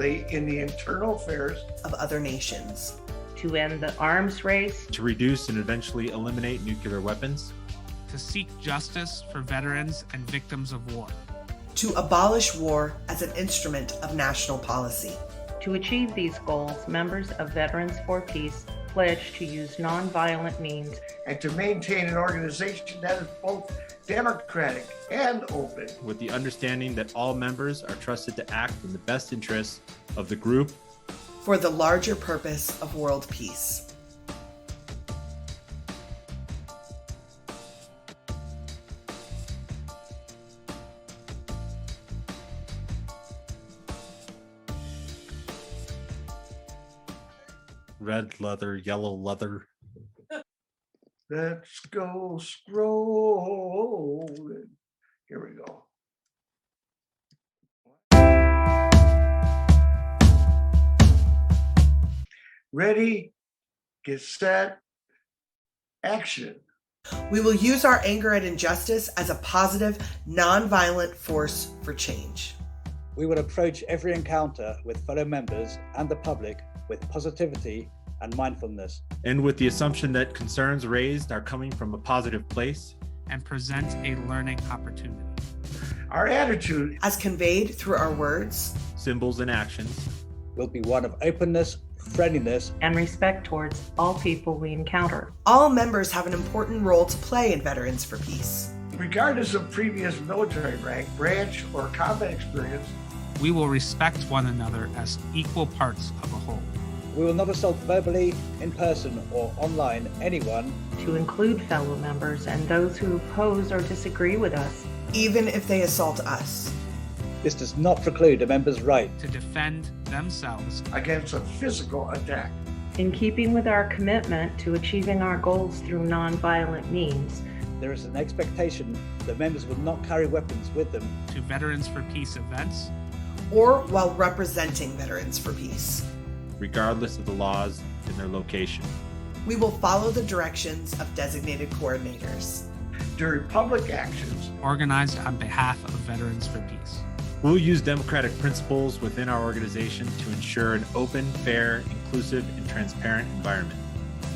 in the internal affairs of other nations, to end the arms race, to reduce and eventually eliminate nuclear weapons, to seek justice for veterans and victims of war, to abolish war as an instrument of national policy. To achieve these goals, members of Veterans for Peace pledge to use nonviolent means and to maintain an organization that is both democratic and open, with the understanding that all members are trusted to act in the best interests of the group for the larger purpose of world peace. red leather, yellow leather. Let's go scrolling. Here we go. Ready, get set, action. We will use our anger at injustice as a positive, nonviolent force for change. We will approach every encounter with fellow members and the public with positivity and mindfulness, and with the assumption that concerns raised are coming from a positive place, and present a learning opportunity. Our attitude, as conveyed through our words, symbols, and actions, will be one of openness, friendliness, and respect towards all people we encounter. All members have an important role to play in Veterans for Peace. regardless of previous military rank, branch, or combat experience. We will respect one another as equal parts of a whole. We will not assault verbally, in person, or online anyone, To include fellow members and those who oppose or disagree with us. even if they assault us. This does not preclude a member's right To defend themselves Against a physical attack. In keeping with our commitment to achieving our goals through nonviolent means, There is an expectation that members will not carry weapons with them, to Veterans for Peace events, Or while representing Veterans for Peace. regardless of the laws and their location. We will follow the directions of designated coordinators. During public actions, organized on behalf of Veterans for Peace. We'll use democratic principles within our organization to ensure an open, fair, inclusive, and transparent environment.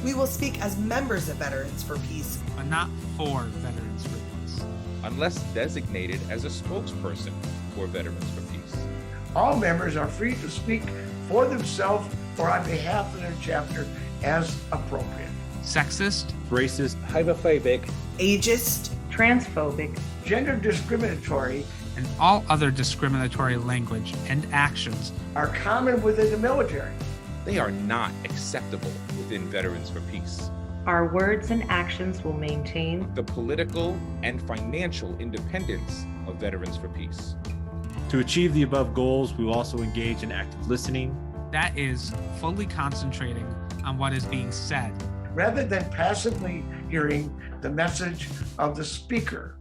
We will speak as members of Veterans for Peace, But not for Veterans for Peace. unless designated as a spokesperson for Veterans for Peace. all members are free to speak for themselves or on behalf of their chapter as appropriate. Sexist, Racist, homophobic, ageist, transphobic, Gender discriminatory and all other discriminatory language and actions are common within the military. They are not acceptable within Veterans for Peace. our words and actions will maintain The political and financial independence of Veterans for Peace. To achieve the above goals, we will also engage in active listening, that is, fully concentrating on what is being said Rather than passively hearing the message of the speaker.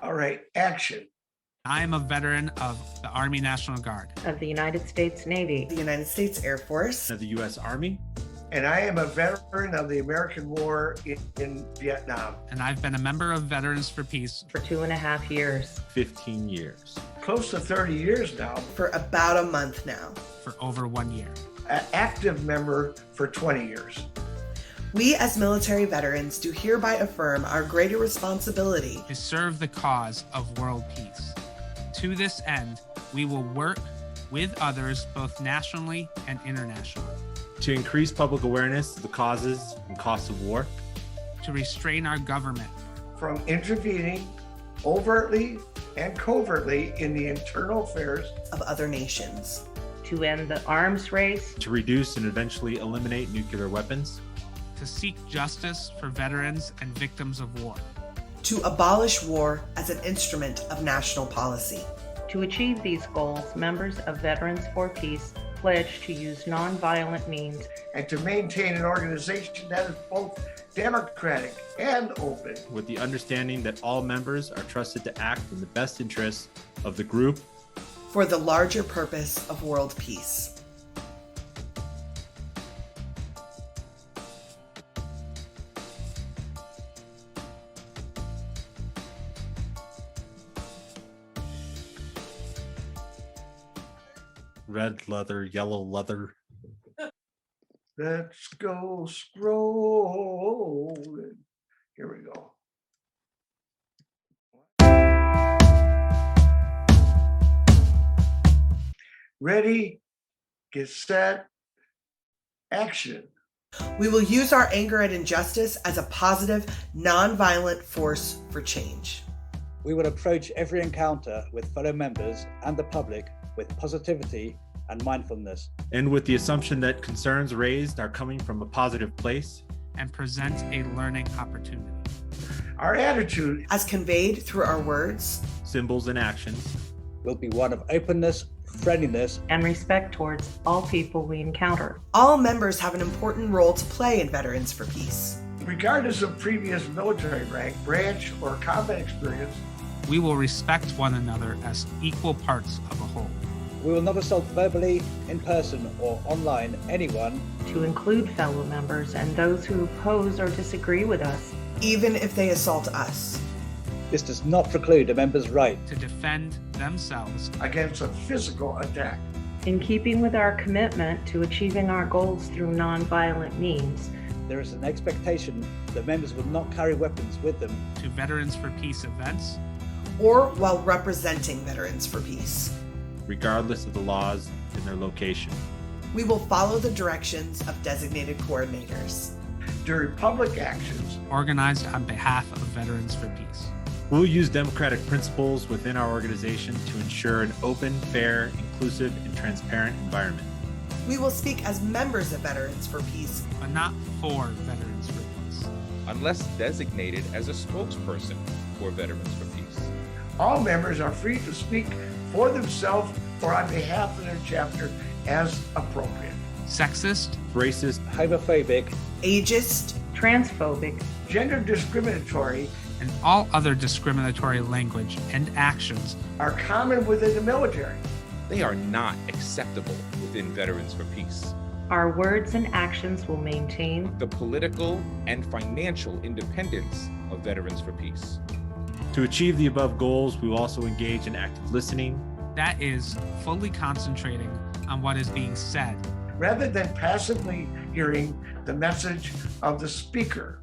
All right, action. I am a veteran of the Army National Guard. of the United States Navy, the United States Air Force, of the U.S. Army, And I am a veteran of the American War in Vietnam. And I've been a member of Veterans for Peace for 2.5 years. 15 years. Close to 30 years now. for about a month now. for over 1 year. An active member for 20 years. We as military veterans do hereby affirm our greater responsibility To serve the cause of world peace. To this end, we will work with others both nationally and internationally To increase public awareness of the causes and costs of war, to restrain our government From intervening overtly and covertly in the internal affairs of other nations, to end the arms race, to reduce and eventually eliminate nuclear weapons, to seek justice for veterans and victims of war, to abolish war as an instrument of national policy. To achieve these goals, members of Veterans for Peace pledge to use nonviolent means and to maintain an organization that is both democratic and open. with the understanding that all members are trusted to act in the best interests of the group For the larger purpose of world peace. red leather, yellow leather. Let's go scrolling. Here we go. Ready, get set, action. We will use our anger at injustice as a positive, nonviolent force for change. We will approach every encounter with fellow members and the public with positivity and mindfulness. And with the assumption that concerns raised are coming from a positive place, and present a learning opportunity. Our attitude As conveyed through our words, symbols, and actions, Will be one of openness, friendliness, and respect towards all people we encounter. all members have an important role to play in Veterans for Peace. regardless of previous military rank, branch, or combat experience. We will respect one another as equal parts of a whole. We will not assault verbally, in person, or online anyone, To include fellow members and those who oppose or disagree with us. Even if they assault us. This does not preclude a member's right To defend themselves Against a physical attack. In keeping with our commitment to achieving our goals through nonviolent means, There is an expectation that members will not carry weapons with them. to Veterans for Peace events, Or while representing Veterans for Peace. regardless of the laws and their location. We will follow the directions of designated coordinators. During public actions, organized on behalf of Veterans for Peace. We'll use democratic principles within our organization to ensure an open, fair, inclusive, and transparent environment. We will speak as members of Veterans for Peace, But not for Veterans for Peace. unless designated as a spokesperson for Veterans for Peace. all members are free to speak for themselves or on behalf of their chapter as appropriate. Sexist, Racist, Homophobic, ageist, transphobic, Gender discriminatory and all other discriminatory language and actions are common within the military. They are not acceptable within Veterans for Peace. our words and actions will maintain The political and financial independence of Veterans for Peace. To achieve the above goals, we will also engage in active listening, that is, fully concentrating on what is being said rather than passively hearing the message of the speaker.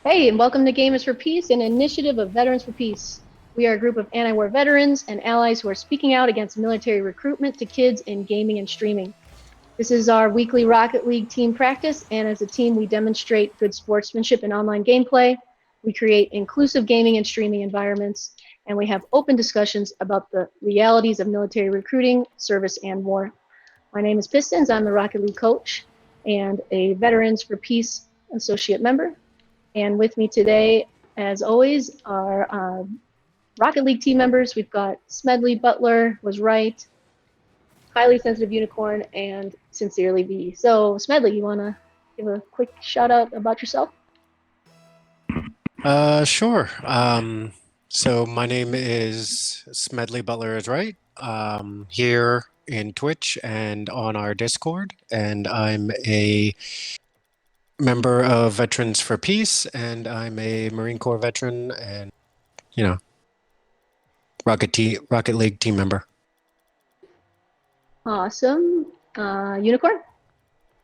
Hey, and welcome to Gamers for Peace, an initiative of Veterans for Peace. We are a group of anti-war veterans and allies who are speaking out against military recruitment to kids in gaming and streaming. This is our weekly Rocket League team practice, and as a team, we demonstrate good sportsmanship in online gameplay. We create inclusive gaming and streaming environments, and we have open discussions about the realities of military recruiting, service, and war. My name is Pistons. I'm the Rocket League coach and a Veterans for Peace associate member. And with me today, as always, are Rocket League team members. We've got Smedley Butler, was right, Highly Sensitive Unicorn, and Sincerely V. So, Smedley, you want to give a quick shout out about yourself? Sure. So my name is Smedley Butler is right. Here in Twitch and on our Discord, and I'm a member of Veterans for Peace, and I'm a Marine Corps veteran, and Rocket League team member. Awesome. Unicorn?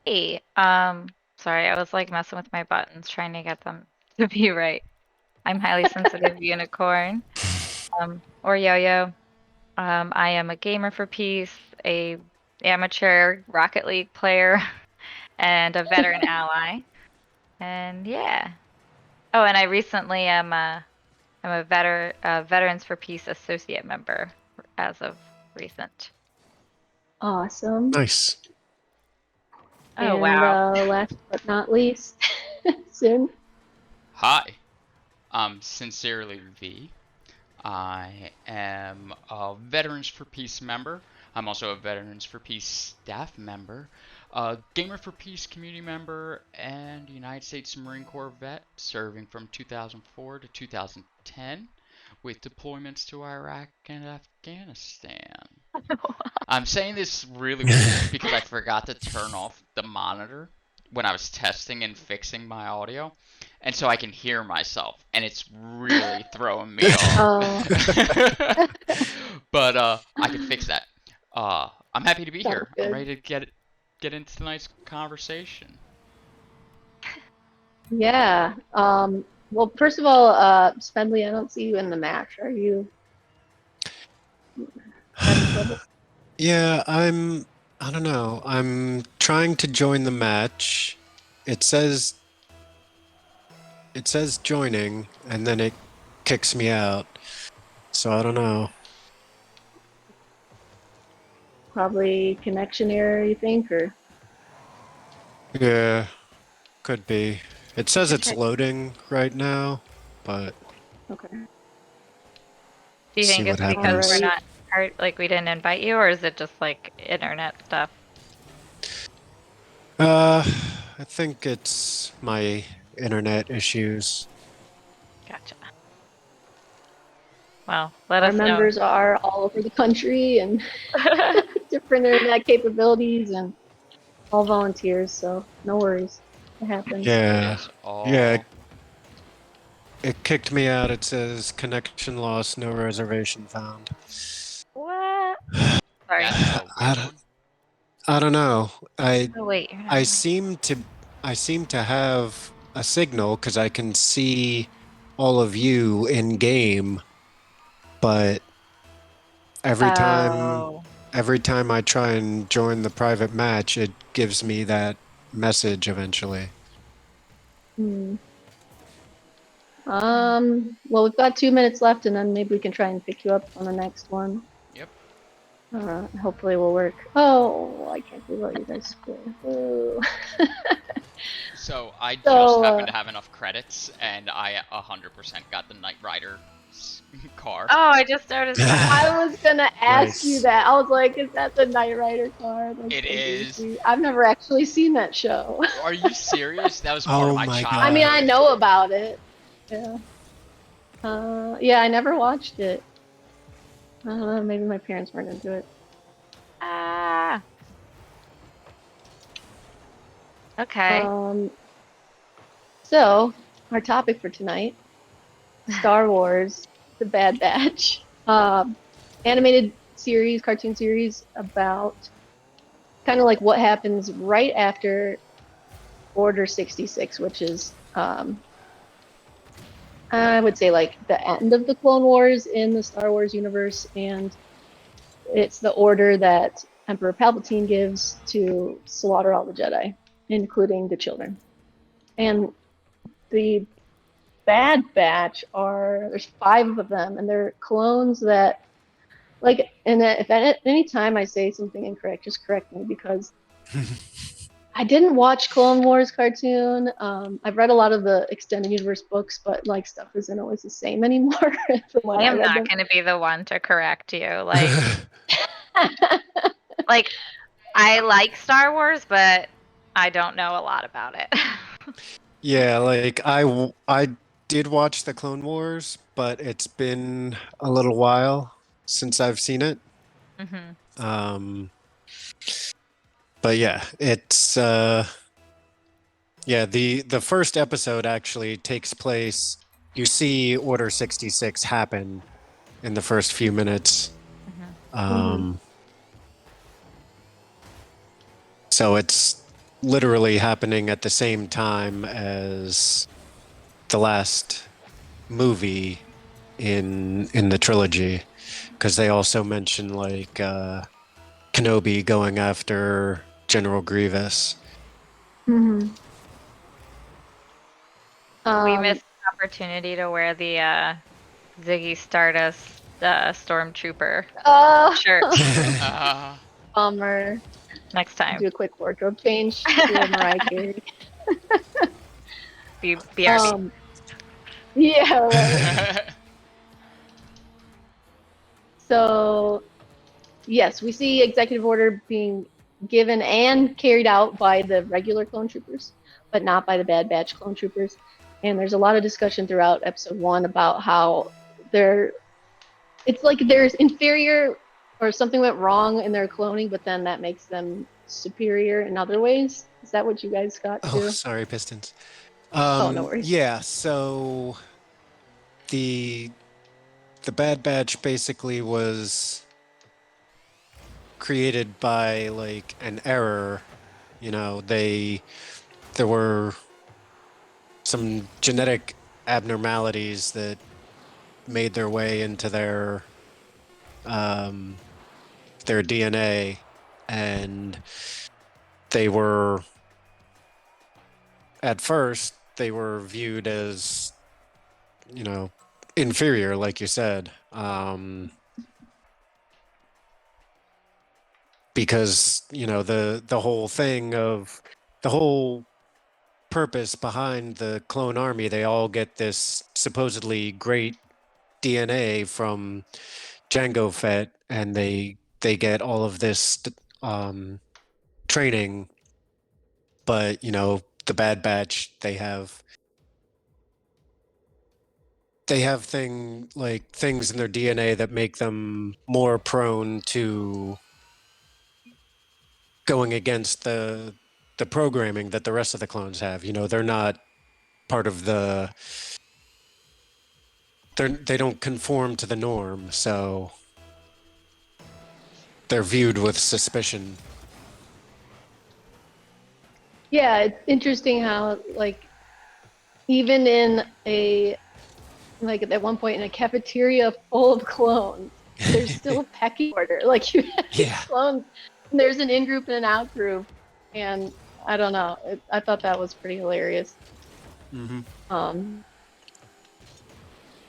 Hey, sorry, I was like messing with my buttons trying to get them to be right. I'm Highly Sensitive Unicorn, or Yo-Yo. I am a gamer for peace, a amateur Rocket League player, and a veteran ally. And yeah. Oh, and I recently am I'm a Veterans for Peace associate member as of recent. Awesome. Nice. Oh, and, wow. Last but not least, Sin. Hi, I'm Sincerely V. I am a Veterans for Peace member. I'm also a Veterans for Peace staff member, a Gamer for Peace community member, and United States Marine Corps vet serving from 2004 to 2010 with deployments to Iraq and Afghanistan. I'm saying this really weird because I forgot to turn off the monitor when I was testing and fixing my audio, and so I can hear myself, and it's really throwing me off. But I can fix that. I'm happy to be here. Good. I'm ready to get into tonight's conversation. Yeah. Well, first of all, Smedley, I don't see you in the match. Are you? Yeah, I don't know. I'm trying to join the match. It says joining, and then it kicks me out. So I don't know. Probably connection error, you think, or? Yeah, could be. It says it's loading right now, but Okay. Do you think see it's what because happens. we're not like we didn't invite you, or is it just like internet stuff? I think it's my internet issues. Gotcha. Well, let Our us know. members are all over the country and different internet capabilities and all volunteers, so no worries. It happens. Yeah. It is all... Yeah. It kicked me out. It says connection lost, no reservation found. What? Sorry. I don't know. Oh, wait. You're not I seem to have a signal because I can see all of you in game, but every time I try and join the private match, it gives me that message eventually. Well, we've got 2 minutes left, and then maybe we can try and pick you up on the next one. Yep. Hopefully, will work. Oh, I can't believe what you guys scored. So I just happened to have enough credits, and I 100% got the Knight Rider car. Oh, I just noticed that. I was gonna ask you that. I was like, is that the Knight Rider car? It is. I've never actually seen that show. Are you serious? That was part of my childhood. I mean, I know about it. Yeah. Yeah, I never watched it. I don't know, maybe my parents weren't into it. Ah. Okay. So, our topic for tonight, Star Wars, The Bad Batch. Animated series, cartoon series about kind of like what happens right after Order 66, which is I would say like the end of the Clone Wars in the Star Wars universe, and it's the order that Emperor Palpatine gives to slaughter all the Jedi, including the children. And the Bad Batch there's 5 of them, and they're clones that, like, and if at any time I say something incorrect, just correct me, because I didn't watch Clone Wars cartoon. I've read a lot of the extended universe books, but like stuff isn't always the same anymore from when I I am read not them. going to be the one to correct you. Like I like Star Wars, but I don't know a lot about it. Yeah, like I did watch the Clone Wars, but it's been a little while since I've seen it. hmm But yeah, it's yeah, the first episode actually takes place. You see Order 66 happen in the first few minutes. So it's literally happening at the same time as the last movie in the trilogy, because they also mention like Kenobi going after General Grievous. Mm-hmm. We missed the opportunity to wear the Ziggy Stardust Stormtrooper shirt Bummer. next time. Do a quick wardrobe change. Do a Mariah Carey. BRB. Yeah. Right. So, yes, we see executive order being given and carried out by the regular clone troopers, but not by the Bad Batch clone troopers. And there's a lot of discussion throughout episode 1 about how it's like there's inferior or something went wrong in their cloning, but then that makes them superior in other ways. Is that what you guys got too? Oh, sorry, Pistons. Oh, no worries. Yeah, so the Bad Batch basically was created by like an error. You know, there were some genetic abnormalities that made their way into their DNA, and they were at first they were viewed as, you know, inferior, like you said, because you know the whole thing of the whole purpose behind the clone army, they all get this supposedly great DNA from Jango Fett, and they get all of this training, but you know the Bad Batch, they have things in their DNA that make them more prone to going against the programming that the rest of the clones have. You know, they're not part of they don't conform to the norm, so they're viewed with suspicion. Yeah, it's interesting how, like, even in like at one point in a cafeteria full of clones, there's still a pecking order. Like, you have these clones, and there's an in-group and an out-group, and I don't know. I thought that was pretty hilarious.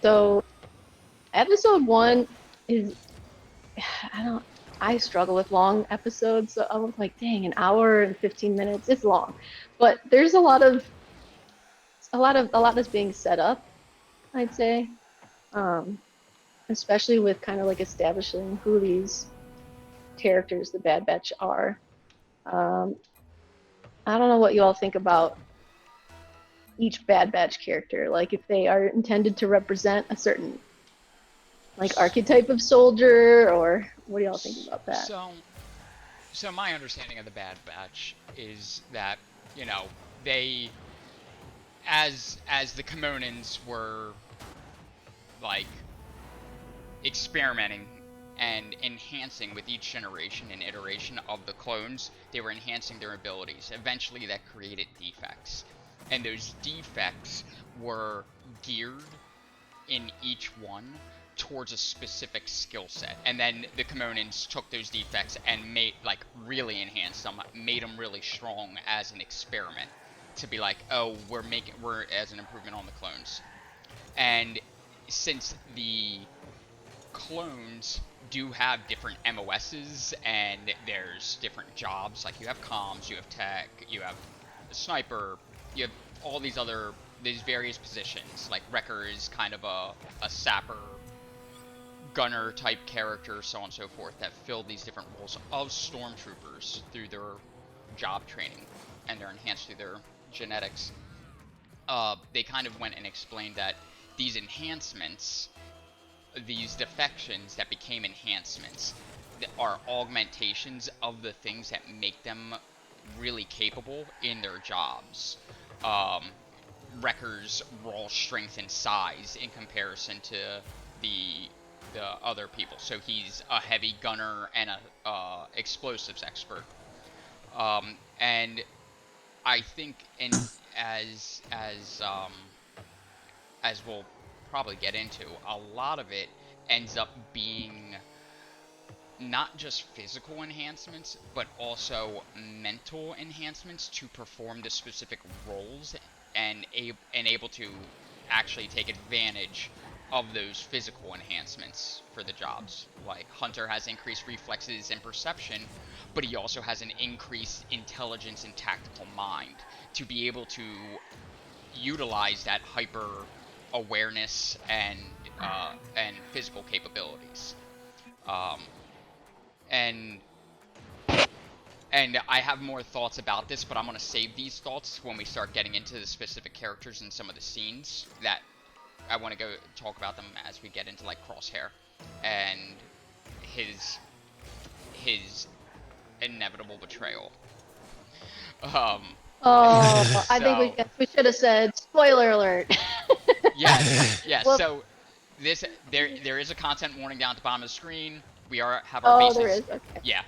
So episode 1 is, I struggle with long episodes, so I was like, dang, an hour and 15 minutes, it's long. But there's a lot that's being set up, I'd say. Especially with kind of like establishing who these characters, the Bad Batch, are. I don't know what you all think about each Bad Batch character, like if they are intended to represent a certain like archetype of soldier, or what do y'all think about that? So my understanding of the Bad Batch is that, you know, they, as the Comonans were like experimenting and enhancing with each generation and iteration of the clones, they were enhancing their abilities. Eventually that created defects, and those defects were geared in each one towards a specific skill set, and then the Kimonans took those defects and really enhanced them, made them really strong as an experiment to be like, oh, we're as an improvement on the clones. And since the clones do have different MOSs and there's different jobs, like you have comms, you have tech, you have a sniper, you have all these various positions, like Wrecker is kind of a sapper, gunner type character, so on and so forth, that fill these different roles of stormtroopers through their job training, and they're enhanced through their genetics. They kind of went and explained that these enhancements, these defections that became enhancements, are augmentations of the things that make them really capable in their jobs. Wrecker's raw strength and size in comparison to the other people. So he's a heavy gunner and a explosives expert. And I think, as we'll probably get into, a lot of it ends up being not just physical enhancements, but also mental enhancements to perform the specific roles and able to actually take advantage of those physical enhancements for the jobs. Like Hunter has increased reflexes and perception, but he also has an increased intelligence and tactical mind to be able to utilize that hyper awareness and physical capabilities. And I have more thoughts about this, but I'm going to save these thoughts when we start getting into the specific characters and some of the scenes that I want to go talk about them as we get into like Crosshair and his inevitable betrayal. I think we should have said spoiler alert. Yes. Well, So there is a content warning down at the bottom of the screen. We have our bases. There is. Okay. Yeah.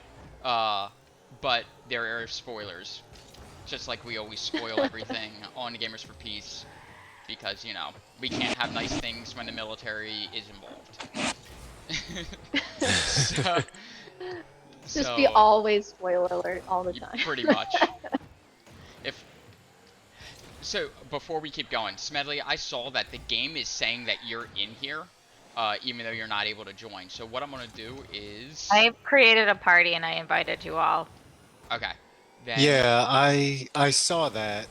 But there are spoilers, just like we always spoil everything on Gamers for Peace, because we can't have nice things when the military is involved. Just be always spoiler alert all the time. Pretty much. So before we keep going, Smedley, I saw that the game is saying that you're in here, even though you're not able to join. So what I'm gonna do is I've created a party and I invited you all. Okay. Then... Yeah, I saw that,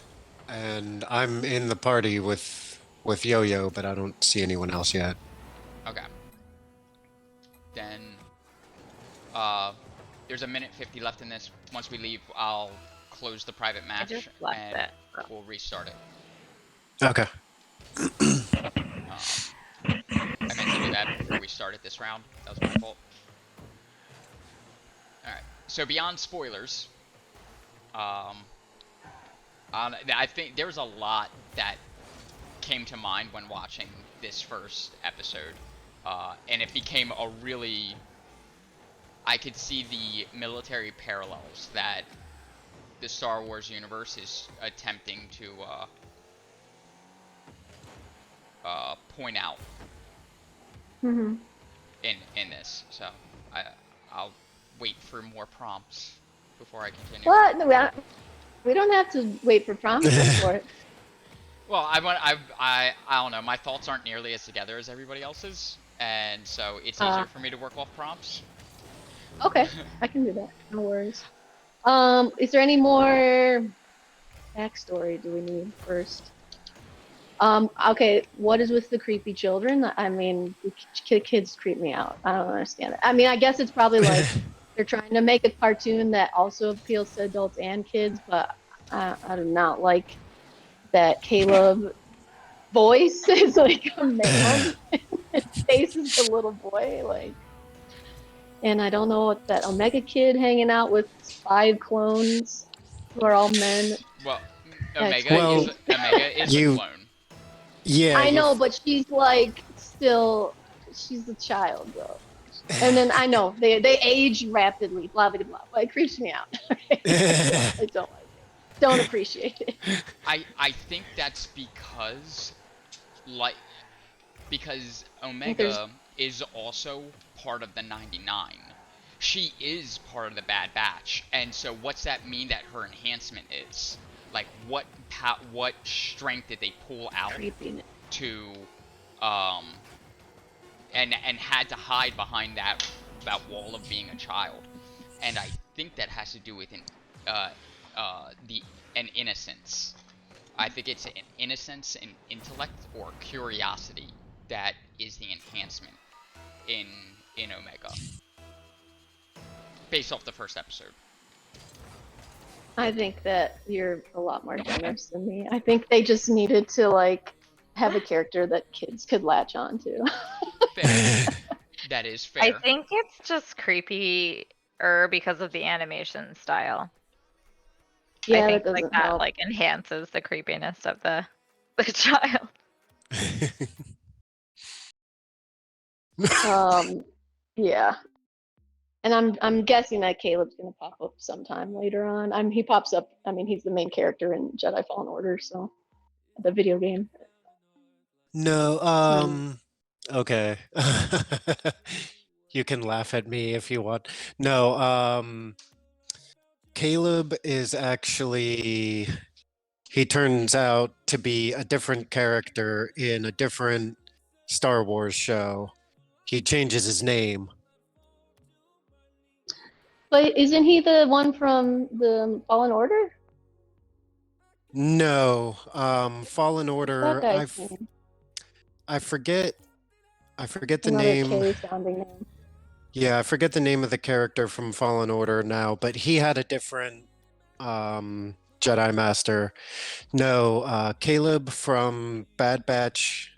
and I'm in the party with Yo-Yo, but I don't see anyone else yet. Okay. Then there's a minute 50 left in this. Once we leave, I'll close the private match and we'll restart it. Okay. I meant to do that before we started this round. That was my fault. Alright, so beyond spoilers, I think there was a lot that came to mind when watching this first episode, and it became a really... I could see the military parallels that the Star Wars universe is attempting to point out in this. So I'll wait for more prompts before I continue. What? No, we don't have to wait for prompts for it. Well, I don't know. My thoughts aren't nearly as together as everybody else's, and so it's easier for me to work off prompts. Okay, I can do that. No worries. Is there any more backstory do we need first? Okay, what is with the creepy children? I mean, the kids creep me out. I don't understand it. I mean, I guess it's probably like they're trying to make a cartoon that also appeals to adults and kids, but I do not like that Caleb voice is like a man. His face is a little boy, like. And I don't know what that Omega kid hanging out with 5 clones who are all men. Well, Omega is a clone. Yeah. I know, but she's like she's a child though. And then I know they age rapidly, blah blah blah. But it creeps me out. I don't like it. Don't appreciate it. I think that's because because think there's- Omega is also part of the 99. She is part of the Bad Batch, and so what's that mean that her enhancement is? Like, what strength did they pull out to, and had to hide behind that wall of being a child? And I think that has to do with an innocence. I think it's an innocence, an intellect, or curiosity that is the enhancement in Omega, based off the first episode. I think that you're a lot more generous than me. I think they just needed to like have a character that kids could latch on to. Fair. That is fair. I think it's just creepy because of the animation style. Yeah, I think that like doesn't that help. like enhances the creepiness of the child. Yeah. And I'm guessing that Caleb's gonna pop up sometime later on. He pops up. I mean, he's the main character in Jedi Fallen Order, so the video game. No, okay. You can laugh at me if you want. No, Caleb is actually, he turns out to be a different character in a different Star Wars show. He changes his name. But isn't he the one from the Fallen Order? No, Fallen That Order, guy's name. I forget the Another name. K sounding name. Yeah, I forget the name of the character from Fallen Order now, but he had a different Jedi Master. No, Caleb from Bad Batch.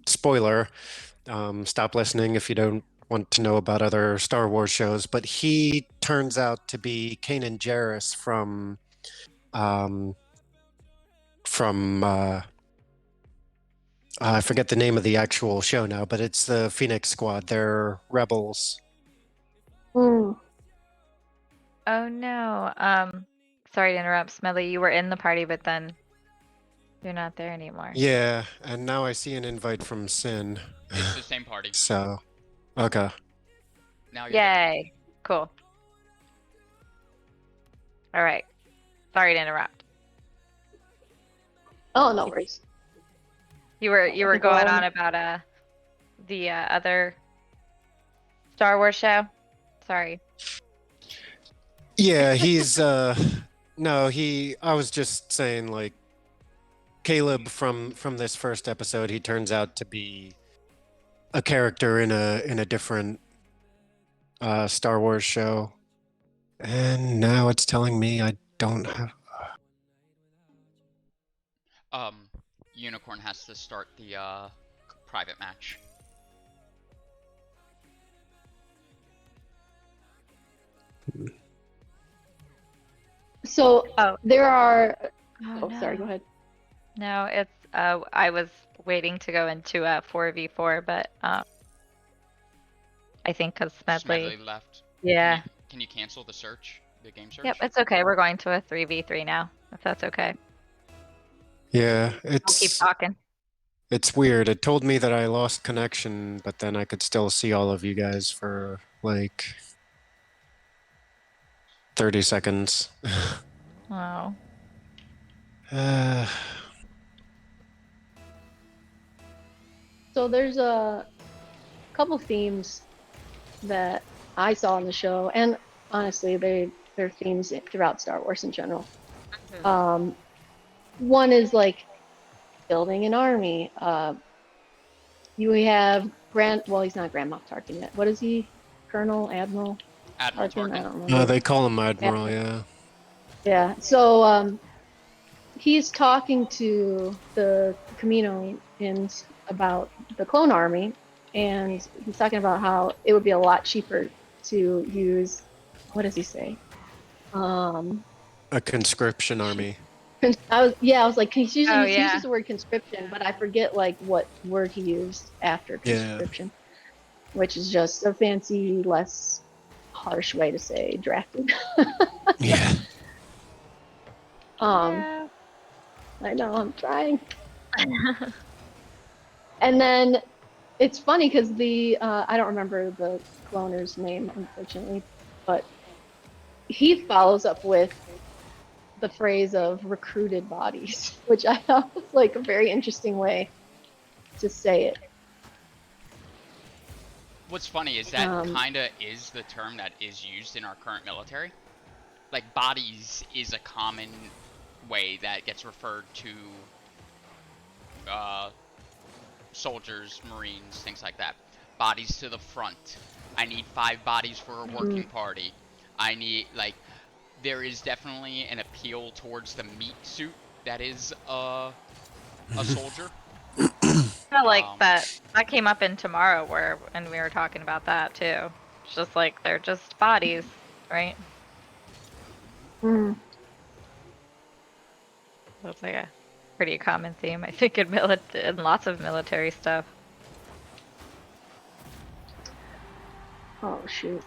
Spoiler. Stop listening if you don't want to know about other Star Wars shows. But he turns out to be Kanan Jarrus from I forget the name of the actual show now, but it's the Phoenix Squad. They're rebels. Mm. Oh no. Sorry to interrupt, Smelly. You were in the party, but then you're not there anymore. Yeah, and now I see an invite from Sin. It's the same party. So, okay. Now you're there. Yay. Cool. All right. Sorry to interrupt. Oh, no worries. You were going on about the other Star Wars show? Sorry. Yeah, he's no, I was just saying, like, Caleb from this first episode, he turns out to be a character in a different Star Wars show. And now it's telling me I don't have Unicorn has to start the private match. So there are. Oh, Oh, no. sorry. Go ahead. No, it's I was waiting to go into 4v4, but I think because Smedley left. Yeah. Can you cancel the search, the game search? Yep, it's okay. We're going to a 3v3 now, if that's okay. Yeah, I'll keep talking. It's weird. It told me that I lost connection, but then I could still see all of you guys for like 30 seconds. Wow. So there's a couple themes that I saw in the show, and honestly, they're themes throughout Star Wars in general. One is like building an army. You have well, he's not Grand Moff Tarkin yet. What is he? Colonel, Admiral? Admiral Tarkin? I Tarkin. don't remember. They call him Admiral, yeah. Yeah. So he's talking to the Kaminoans about the clone army, and he's talking about how it would be a lot cheaper to use. What does he say? A conscription army. I was like, he uses yeah. the word conscription, but I forget like what word he used after conscription, which is just a fancy, less harsh way to say drafted. Yeah. I know, I'm trying. And then it's funny because the I don't remember the cloner's name, unfortunately, but he follows up with the phrase of recruited bodies, which I thought was like a very interesting way to say it. What's funny is that kinda is the term that is used in our current military. Like, bodies is a common way that gets referred to soldiers, Marines, things like that. Bodies to the front. I need 5 bodies for a working party. I need, like, there is definitely an appeal towards the meat suit that is a soldier. Kind of like that came up in Tomorrow and we were talking about that too. It's just like they're just bodies, right? That's like a pretty common theme, I think, in lots of military stuff. Oh shoot.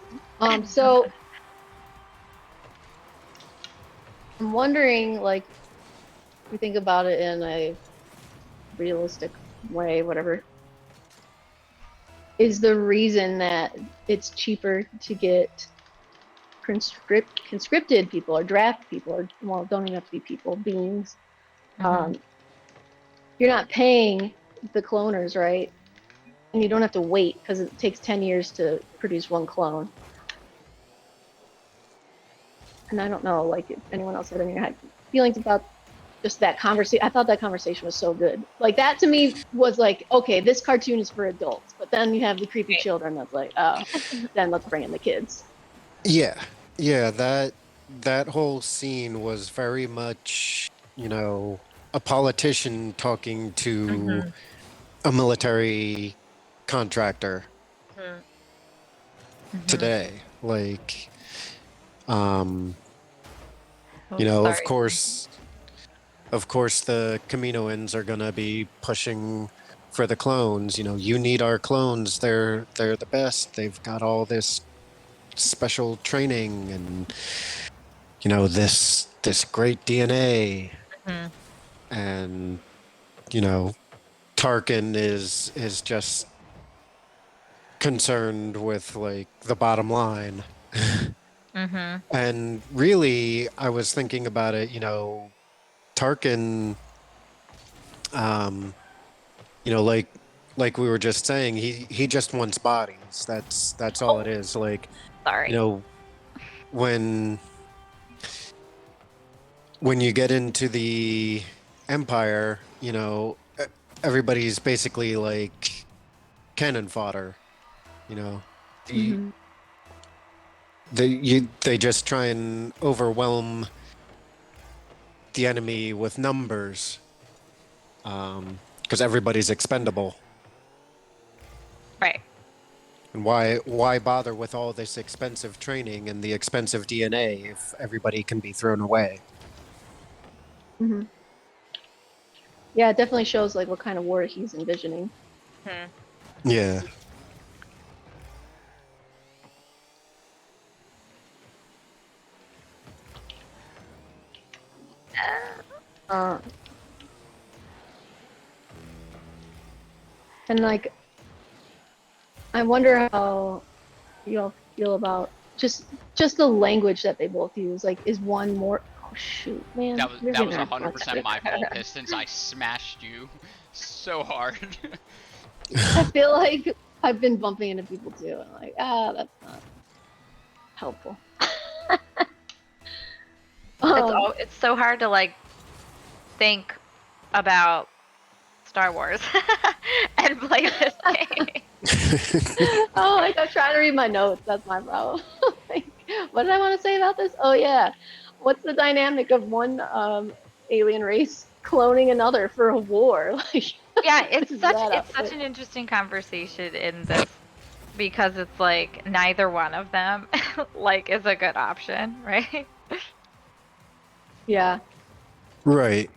So I'm wondering, like, if we think about it in a realistic way, whatever, is the reason that it's cheaper to get conscripted people or draft people, or, well, don't even have to be people, beings. You're not paying the cloners, right? And you don't have to wait because it takes 10 years to produce one clone. And I don't know, like, if anyone else had any feelings about just that conversation. I thought that conversation was so good. Like, that to me was like, okay, this cartoon is for adults, but then you have the creepy children that's like, oh, then let's bring in the kids. Yeah, that whole scene was very much, you know, a politician talking to a military contractor today. Like, you know, of course the Kaminoans are gonna be pushing for the clones. You know, you need our clones. They're the best. They've got all this special training and, you know, this great DNA. And, you know, Tarkin is just concerned with, like, the bottom line. And really, I was thinking about it, you know, Tarkin, you know, like we were just saying, he just wants bodies. That's all it is. Like, you know, when you get into the Empire, you know, everybody's basically like cannon fodder. You know, they just try and overwhelm the enemy with numbers, because everybody's expendable. Right. And why bother with all this expensive training and the expensive DNA if everybody can be thrown away? Yeah, it definitely shows like what kind of war he's envisioning. Yeah. And like, I wonder how you all feel about just the language that they both use. Like, is one more? Oh shoot, man! That was 100% my fault, Pistons. I smashed you so hard. I feel like I've been bumping into people too, and like, that's not helpful. It's so hard to like think about Star Wars and play this game. Oh, like I'm trying to read my notes. That's my problem. Like, what did I want to say about this? Oh yeah, what's the dynamic of one alien race cloning another for a war? Like, yeah, it's such an interesting conversation in this because it's like neither one of them like is a good option, right? Yeah. Right.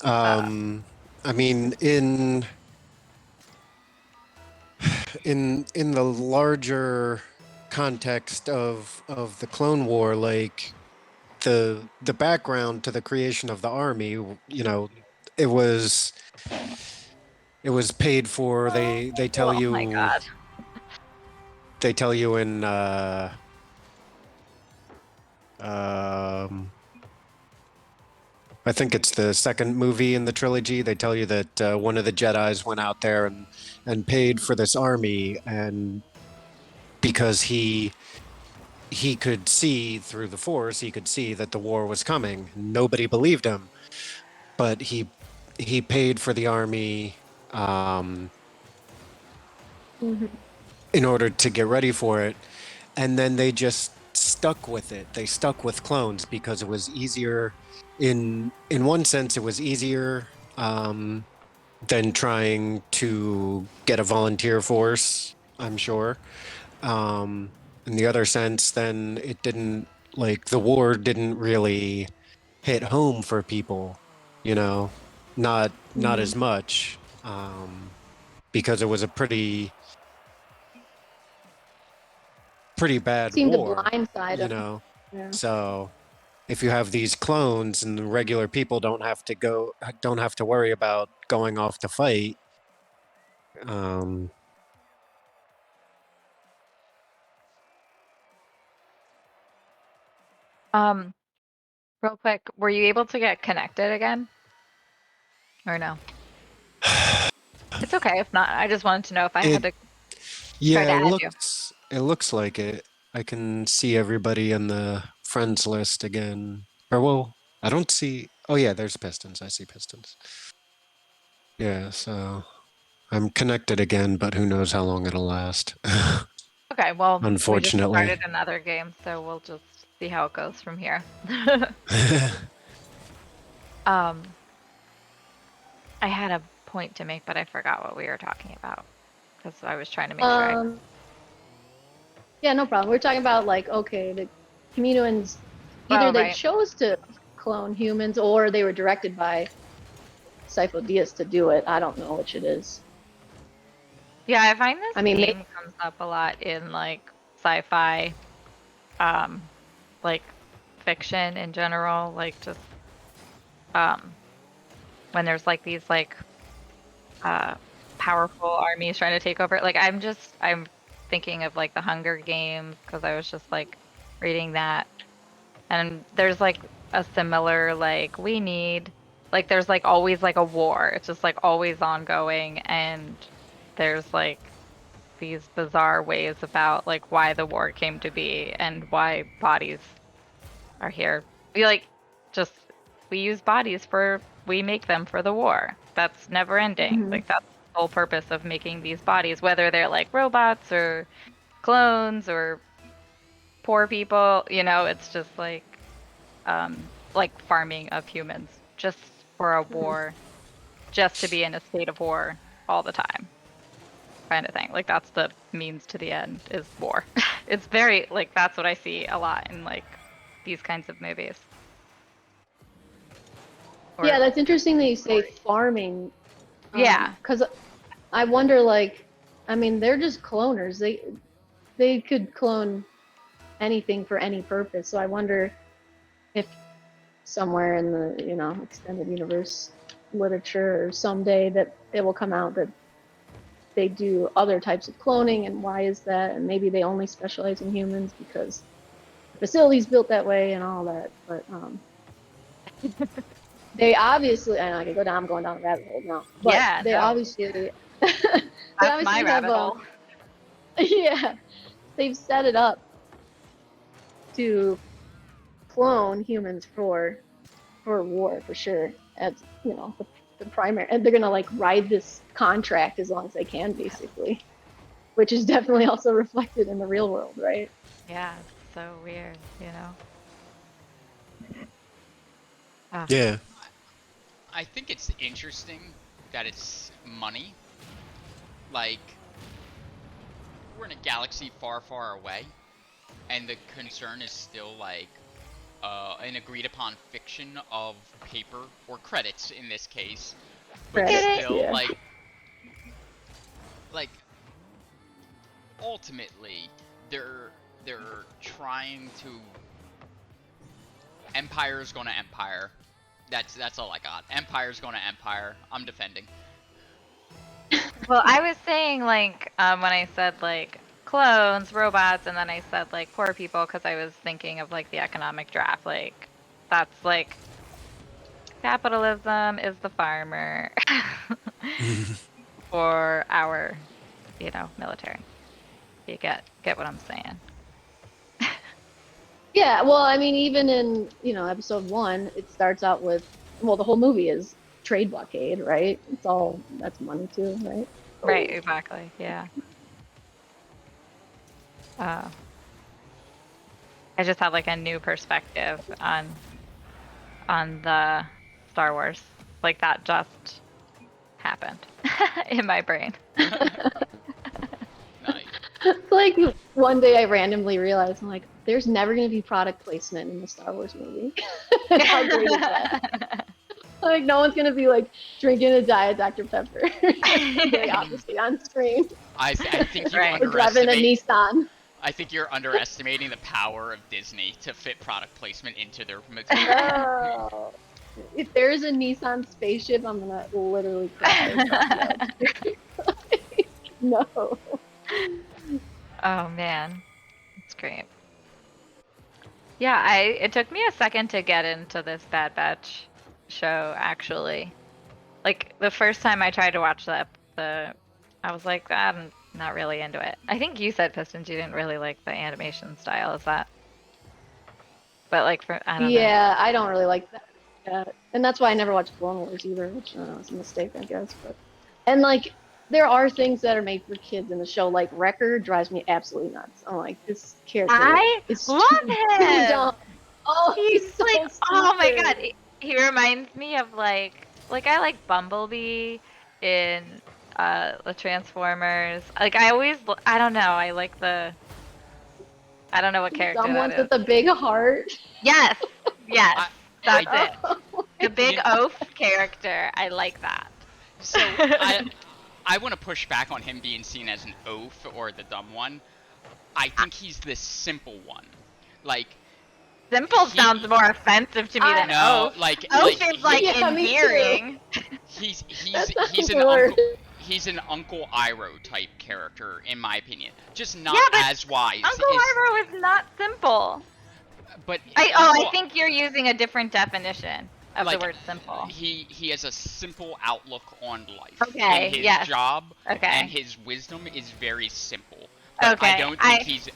I mean, in the larger context of the Clone War, like the background to the creation of the army, you know, it was paid for. They tell Oh you my god. they tell you in um I think it's the second movie in the trilogy. They tell you that one of the Jedis went out there and paid for this army, and because he could see through the Force, he could see that the war was coming. Nobody believed him, but he paid for the army Hmm. in order to get ready for it, and then they just stuck with it. They stuck with clones because it was easier. In one sense, it was easier than trying to get a volunteer force, I'm sure. In the other sense, then it didn't, like, the war didn't really hit home for people, you know, not Hmm. as much, because it was a pretty bad Seemed to war, blindside you him. know. Yeah. So if you have these clones and the regular people don't have to worry about going off to fight, um, Um, real quick, were you able to get connected again? Or no? It's okay if not. I just wanted to know if I had it to try to yeah, add you. it looks like it. I can see everybody in the friends list again. Or well, I don't see. Oh yeah, there's Pistons. I see Pistons. Yeah, so I'm connected again, but who knows how long it'll last. Okay, well, we just Unfortunately. started another game, so we'll just see how it goes from here. Um, I had a point to make, but I forgot what we were talking about because I was trying to make sure I. Yeah, no problem. We're talking about like, okay, the Kaminoans either Oh, they right. chose to clone humans or they were directed by Sifo Dyas to do it. I don't know which it is. Yeah, I find this I mean, theme comes up a lot in like sci-fi, um, like fiction in general, like just um when there's like these like powerful armies trying to take over. Like I'm thinking of like the Hunger Games because I was just like reading that, and there's like a similar like we need like there's like always like a war. It's just like always ongoing, and there's like these bizarre ways about like why the war came to be and why bodies are here. We like just we use bodies for we make them for the war. That's never ending. Mhm. Like that's the whole purpose of making these bodies, whether they're like robots or clones or poor people, it's just like farming of humans just for a Mhm. war, just to be in a state of war all the time. Kind of thing. Like that's the means to the end is war. It's very like that's what I see a lot in like these kinds of movies. Yeah, Or that's interesting that you say farming, yeah, because I wonder, like, I mean, they're just cloners. They could clone anything for any purpose. So I wonder if somewhere in the extended universe literature or someday that it will come out that they do other types of cloning, and why is that? And maybe they only specialize in humans because the facility's built that way and all that. But they obviously, and I could go down, I'm going down a rabbit hole now, but yeah, they no, obviously they that's my obviously have rabbit hole. yeah, they've set it up to clone humans for war for sure, as the primary, and they're gonna like ride this contract as long as they can, basically, which is definitely also reflected in the real world, right? Yeah, it's so weird, Ah, Yeah. I think it's interesting that it's money. Like, we're in a galaxy far, far away, and the concern is still like an agreed upon fiction of paper or credits in this case, but Credits, still yeah. like ultimately they're trying to empire's gonna empire. That's all I got. Empire's going to Empire. I'm defending. Well, I was saying like when I said like clones, robots, and then I said like poor people because I was thinking of like the economic draft. Like that's like capitalism is the farmer for our, military. You get what I'm saying. Yeah, well, I mean, even in, episode 1, it starts out with, well, the whole movie is trade blockade, right? That's money too, right? Right, exactly. Yeah. I just have like a new perspective on the Star Wars. Like that just happened in my brain. Nice. It's like one day I randomly realized, I'm like, there's never going to be product placement in the Star Wars movie. How great is that? Like, no one's going to be like drinking a Diet Dr. Pepper. Very obviously on screen. I think you Right. Or driving a underestimate. Nissan. I think you're underestimating the power of Disney to fit product placement into their material. Oh. If there is a Nissan spaceship, I'm gonna literally cry. No. Oh man, that's great. Yeah, it took me a second to get into this Bad Batch show actually. Like the first time I tried to watch I was like, I'm not really into it. I think you said, Pistons, you didn't really like the animation style. Is that? But like I don't know. Yeah, I don't really like that. Yeah. And that's why I never watched Clone Wars either, which is a mistake, I guess. And like, there are things that are made for kids in the show, like Wrecker drives me absolutely nuts. I'm like, this character is love too him. dumb. Oh, he's so like, oh my stupid. god, he reminds me of like I like Bumblebee in the Transformers. Like I don't know, I like I don't know what character Dumb that ones is. with a big heart. Yes, that's I- it. The big oaf character, I like that. So I want to push back on him being seen as an oaf or the dumb one. I think he's the simple one. Like Simple sounds more offensive to me than no, oaf. like Oaf is like Yeah, me too. endearing. he's That's an the word. he's an Uncle Iroh type character in my opinion. Just not Yeah, but as wise. Uncle Iroh is not simple. But I think you're using a different definition of like, the word simple. He has a simple outlook on life. Okay, And his yes. job Okay. and his wisdom is very simple. But Okay, I don't think he's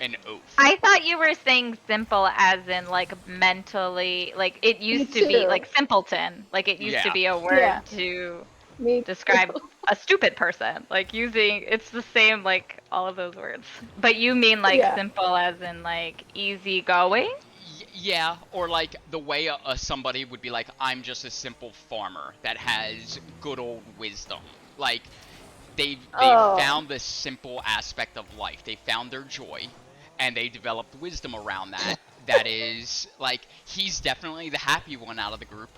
an oaf. I thought you were saying simple as in like mentally, like it used Me to be too. like simpleton. Like it used to Yeah. be a word Yeah. to Me describe too. a stupid person. Like it's the same like all of those words. But you mean like Yeah. simple as in like easygoing? Yeah, or like the way somebody would be like, I'm just a simple farmer that has good old wisdom. Like, they found the simple aspect of life. They found their joy, and they developed wisdom around that. That is, like, he's definitely the happy one out of the group.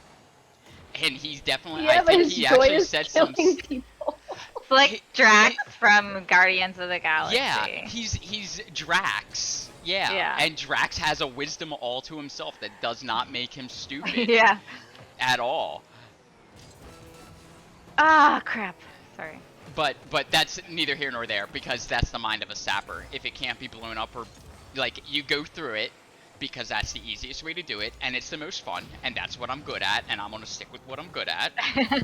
And he's definitely, Yeah, I but think his he joy actually is said some... killing people. It's like Drax from Guardians of the Galaxy. Yeah, he's Drax. Yeah. Yeah. And Drax has a wisdom all to himself that does not make him stupid Yeah. at all. Ah, crap. Sorry. But that's neither here nor there, because that's the mind of a sapper. If it can't be blown up, or like, you go through it because that's the easiest way to do it, and it's the most fun, and that's what I'm good at, and I'm gonna stick with what I'm good at.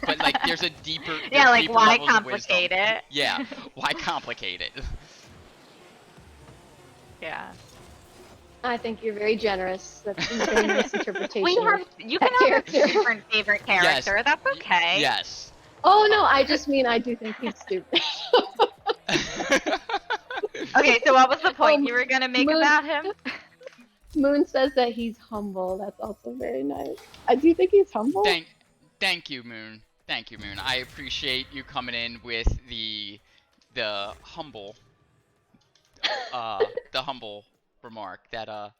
But like, there's a deeper Yeah, like deeper why levels of wisdom. complicate it? Yeah, why complicate it? Yeah. I think you're very generous. That's a very nice interpretation. You can have a different favorite character. Yes. That's okay. Yes. Oh no, I just mean I do think he's stupid. Okay, so what was the point you were gonna make Moon- about him? Moon says that he's humble. That's also very nice. I do think he's humble. Thank you, Moon. Thank you, Moon. I appreciate you coming in with the humble remark that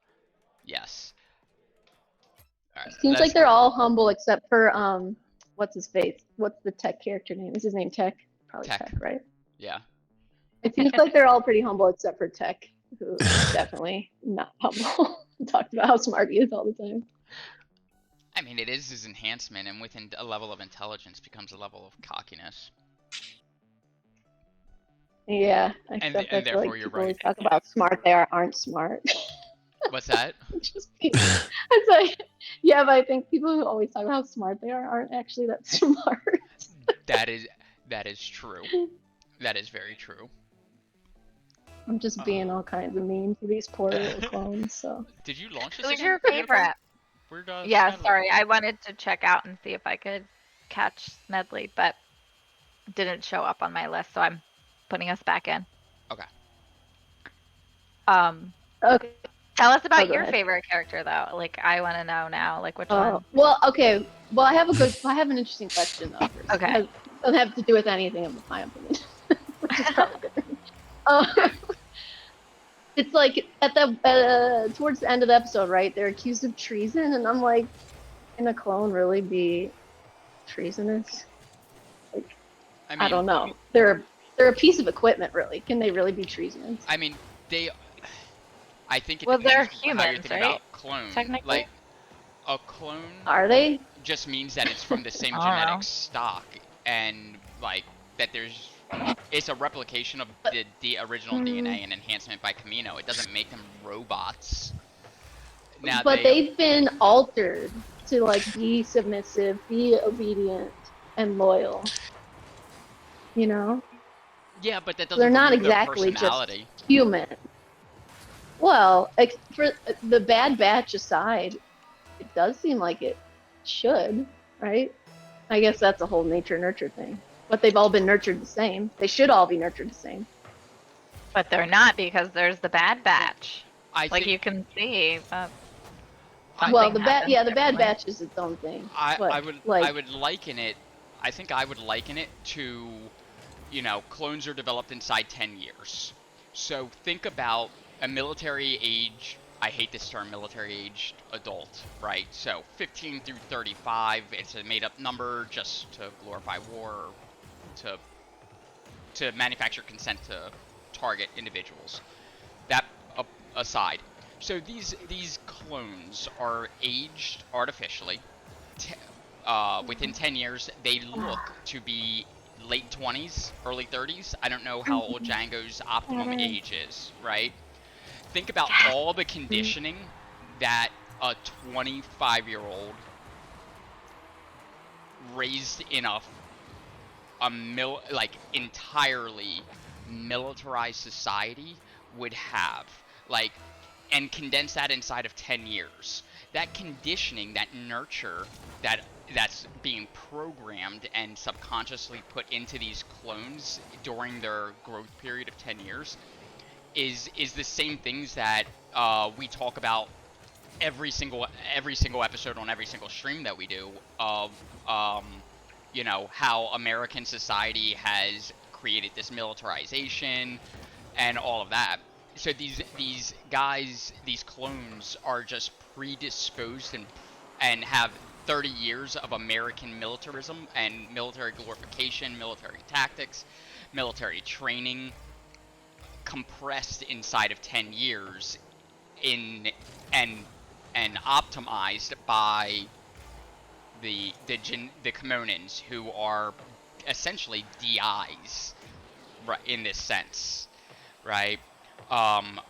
yes. All right, Seems like they're all humble except for what's his face? What's the Tech character name? Is his name Tech? Probably Tech, right? Yeah. It seems like they're all pretty humble except for Tech, who is definitely not humble. Talked about how smart he is all the time. I mean, it is his enhancement, and within a level of intelligence becomes a level of cockiness. Yeah, And except I feel therefore like you're people always right. talk about how smart they aren't smart. What's that? It's like, yeah, but I think people who always talk about how smart they aren't actually that smart. That is true. That is very true. I'm just being all kinds of mean to these poor little clones. So. Did you launch this Who's again? your favorite? Where'd Yeah, Smedley? sorry. I wanted to check out and see if I could catch Smedley, but didn't show up on my list, so I'm putting us back in. Okay. Okay. Tell us about go your ahead. favorite character, though. Like, I want to know now. Like, which one? Well, okay. Well, I have an interesting question though. First. Okay. It doesn't have to do with anything of my opinion, which is probably good. It's like at the towards the end of the episode, right? They're accused of treason, and I'm like, can a clone really be treasonous? Like, I don't know. They're a piece of equipment, really. Can they really be treasonous? I mean, I think it Well, they're depends how you're humans, thinking right? about clone. Technically. Like, a clone. Are they? Just means that it's from the same I don't know. genetic stock, and like that it's a replication of the original DNA and enhancement by Camino. It doesn't make them robots. Now But they've been altered to like be submissive, be obedient, and loyal. You know? Yeah, but that doesn't. They're not remove their exactly just personality. human. Well, for the Bad Batch aside, it does seem like it should, right? I guess that's a whole nature-nurture thing. But they've all been nurtured the same. They should all be nurtured the same. But they're not, because there's the Bad Batch. I Like, think, you can see that. Well, the Bad Batch is its own thing. I would liken it. I think I would liken it to, clones are developed inside 10 years. So think about a military age. I hate this term, military-aged adult, right? So 15 through 35, it's a made-up number just to glorify war, or to manufacture consent to target individuals. That aside, so these clones are aged artificially. Within 10 years, they look to be late 20s, early 30s. I don't know how old Django's optimum age is, right? Think about all the conditioning that a 25-year-old raised in a entirely militarized society would have, and condense that inside of 10 years. That conditioning, that nurture, that's being programmed and subconsciously put into these clones during their growth period of 10 years is the same things that we talk about every single episode on every single stream that we do of how American society has created this militarization and all of that. So these guys, these clones, are just predisposed and have 30 years of American militarism and military glorification, military tactics, military training compressed inside of 10 years and optimized by the Kamonans, who are essentially DIs, right, in this sense, right?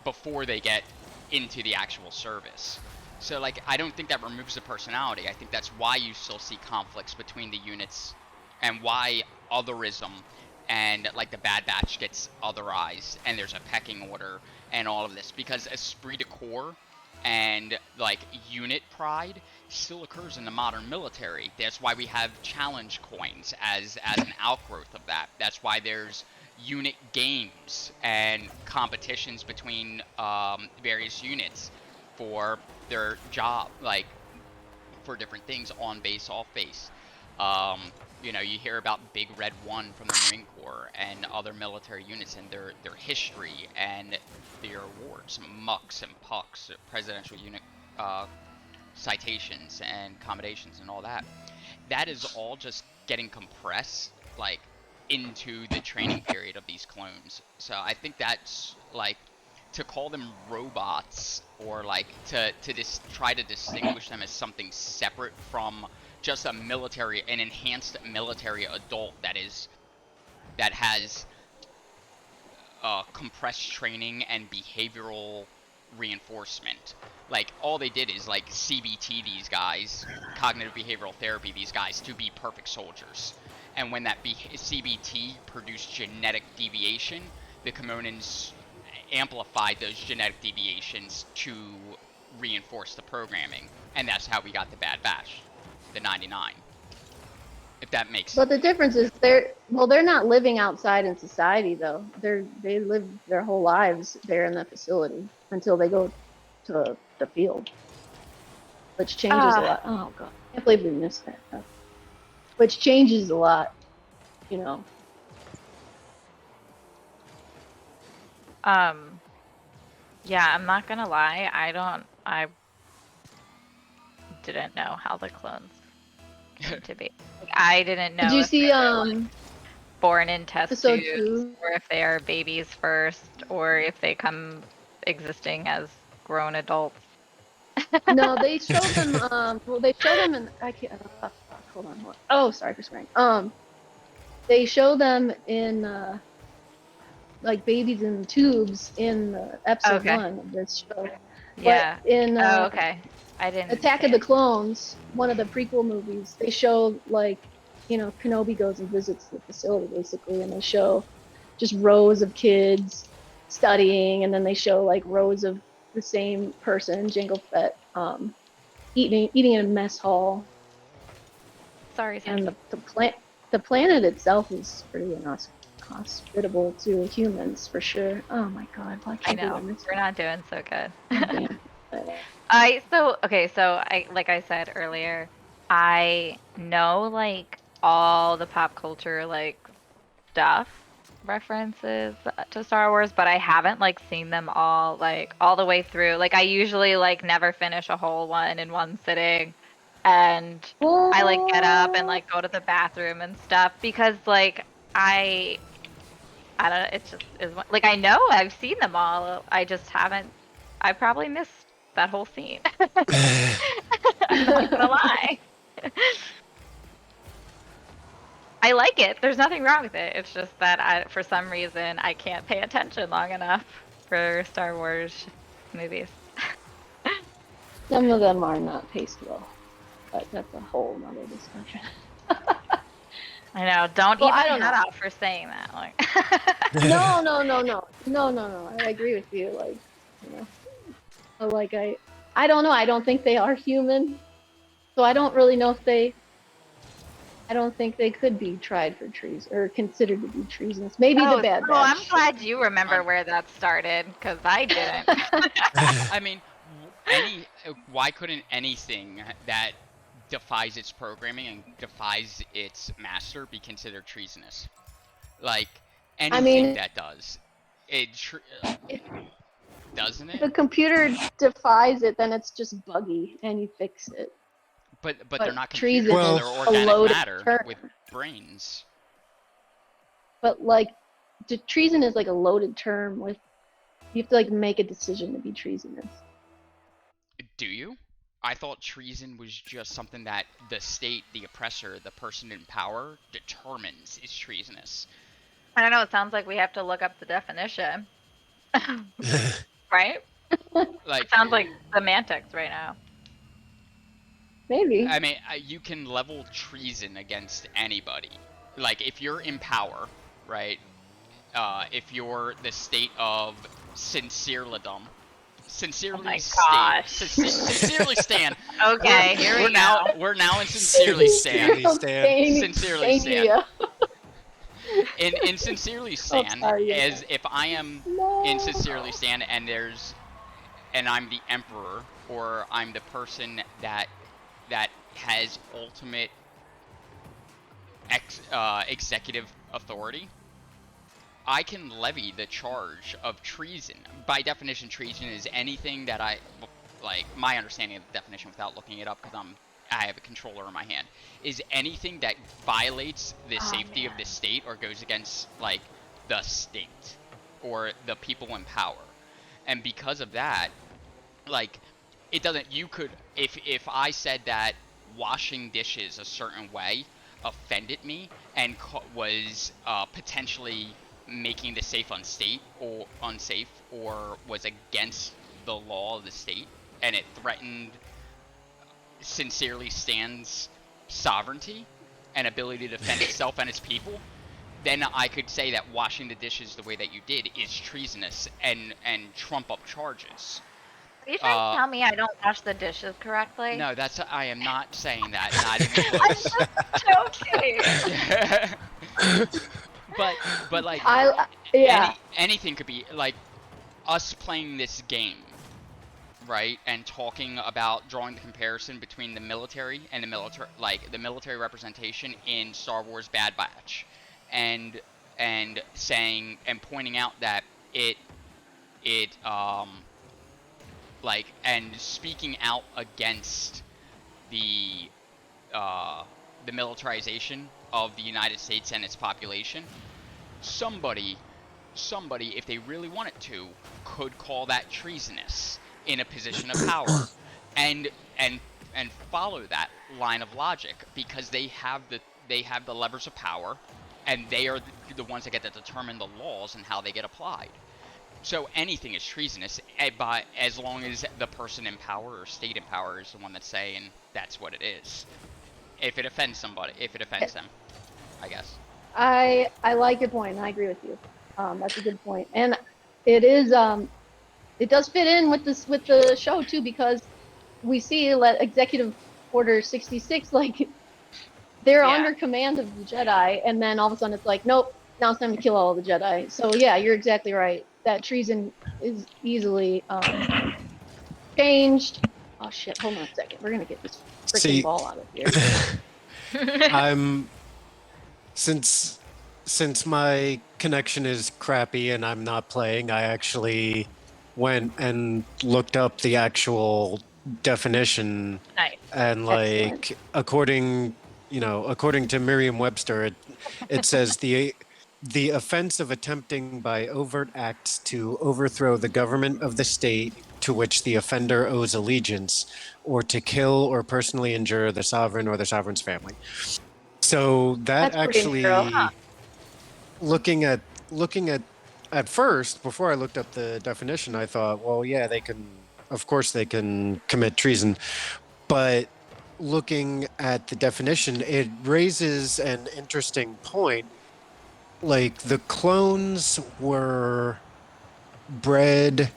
Before they get into the actual service. So I don't think that removes the personality. I think that's why you still see conflicts between the units, and why otherism and the Bad Batch gets otherized, and there's a pecking order and all of this, because esprit de corps and unit pride still occurs in the modern military. That's why we have challenge coins as an outgrowth of that. That's why there's unit games and competitions between various units for their job, for different things, on base, off base. You hear about Big Red 1 from the Marine Corps and other military units, and their history and their awards, mucks and pucks, presidential unit citations and commendations and all that. That is all just getting compressed into the training period of these clones. So I think that's to call them robots, or like to try to distinguish them as something separate from just an enhanced military adult that has compressed training and behavioral reinforcement. Like, all they did is like CBT these guys, cognitive behavioral therapy these guys, to be perfect soldiers. And when that CBT produced genetic deviation, the Kimonans amplified those genetic deviations to reinforce the programming. And that's how we got the Bad Batch, the 99. If that makes sense. But the difference is they're not living outside in society though. They live their whole lives there in the facility until they go to the field, which changes a lot. Oh god, I can't believe we missed that. Which changes a lot, you know. Yeah, I'm not gonna lie. I didn't know how the clones came to be. Like, I didn't know. Did you if see they were, like, born in test episode tubes, 2? or if they are babies first, or if they come existing as grown adults? No, they showed them. Well, they showed them in. I can't. Hold on. Oh, sorry for swearing. They show them in like babies in tubes in episode 1 of this show. Yeah. But in okay. I didn't. Attack of the Clones, one of the prequel movies, they show like, you know, Kenobi goes and visits the facility basically, and they show just rows of kids studying, and then they show like rows of the same person, Jango Fett, eating in a mess hall. Sorry. And the planet itself is pretty hospitable to humans for sure. Oh my god, why I can't know we're not doing so good. So like I said earlier, I know like all the pop culture like stuff references to Star Wars, but I haven't like seen them all like all the way through. Like I usually like never finish a whole one in one sitting, and I like get up and like go to the bathroom and stuff because like I don't know, it's just like I know I've seen them all. I just haven't. I probably missed that whole scene. I'm not gonna lie. I like it. There's nothing wrong with it. It's just that for some reason I can't pay attention long enough for Star Wars movies. Some of them are not paced well, but that's a whole nother discussion. I know. Don't Well, even I don't head know. off for saying that. Like. No. I agree with you. Like, you know, but like I don't know. I don't think they are human, so I don't really know if they. I don't think they could be tried for treason or considered to be treasonous. Maybe the Bad Batch. Oh, I'm glad you remember where that started, because I didn't. I mean, why couldn't anything that defies its programming and defies its master be considered treasonous? Like, anything that does. Doesn't it? If a computer defies it, then it's just buggy, and you fix it. But they're not treason computers, is they're a organic loaded matter term. with brains. But like, treason is like a loaded term. With you have to like make a decision to be treasonous. Do you? I thought treason was just something that the state, the oppressor, the person in power determines is treasonous. I don't know. It sounds like we have to look up the definition. Right? Like, it sounds like semantics right now. Maybe. I mean, you can level treason against anybody. Like, if you're in power, right? If you're the state of sincerelydom, sincerely stand. Okay, here we go. We're now in sincerely stand. Sincerely stand. In sincerely stand, as if I am in sincerely stand, and I'm the emperor, or I'm the person that has ultimate executive authority, I can levy the charge of treason. By definition, treason is anything that my understanding of the definition without looking it up, because I have a controller in my hand, is anything that violates the safety of the state or goes against like the state or the people in power. and because of that, like, it doesn't. You could, if I said that washing dishes a certain way offended me and was potentially making the safe unsafe or was against the law of the state, and it threatened sincerely Stan's sovereignty and ability to defend itself and its people, then I could say that washing the dishes the way that you did is treasonous and trump up charges. Are you trying to tell me I don't wash the dishes correctly? No, I am not saying that. Not even close. I'm joking. but like, anything could be like us playing this game, right? And talking about drawing the comparison between the military and the military representation in Star Wars Bad Batch, and saying and pointing out that it and speaking out against the militarization of the United States and its population. Somebody, if they really wanted to, could call that treasonous in a position of power, and follow that line of logic, because they have the levers of power, and they are the ones that get to determine the laws and how they get applied. So anything is treasonous, as long as the person in power or state in power is the one that's saying that's what it is. If it offends somebody, if it offends them, I guess. I like your point, and I agree with you. That's a good point, and it is it does fit in with the show too, because we see Executive Order 66, like they're under command of the Jedi, and then all of a sudden it's like, nope, now it's time to kill all of the Jedi. So yeah, you're exactly right. That treason is easily changed. Oh shit! Hold on a second. We're gonna get this freaking ball out of here. Since my connection is crappy and I'm not playing, I actually went and looked up the actual definition. Nice. And like, according to Merriam-Webster, it says the offense of attempting by overt acts to overthrow the government of the state to which the offender owes allegiance, or to kill or personally injure the sovereign or the sovereign's family. So that actually, looking at first, before I looked up the definition, I thought, well, yeah, of course they can commit treason. But looking at the definition, it raises an interesting point. Like, the clones were bred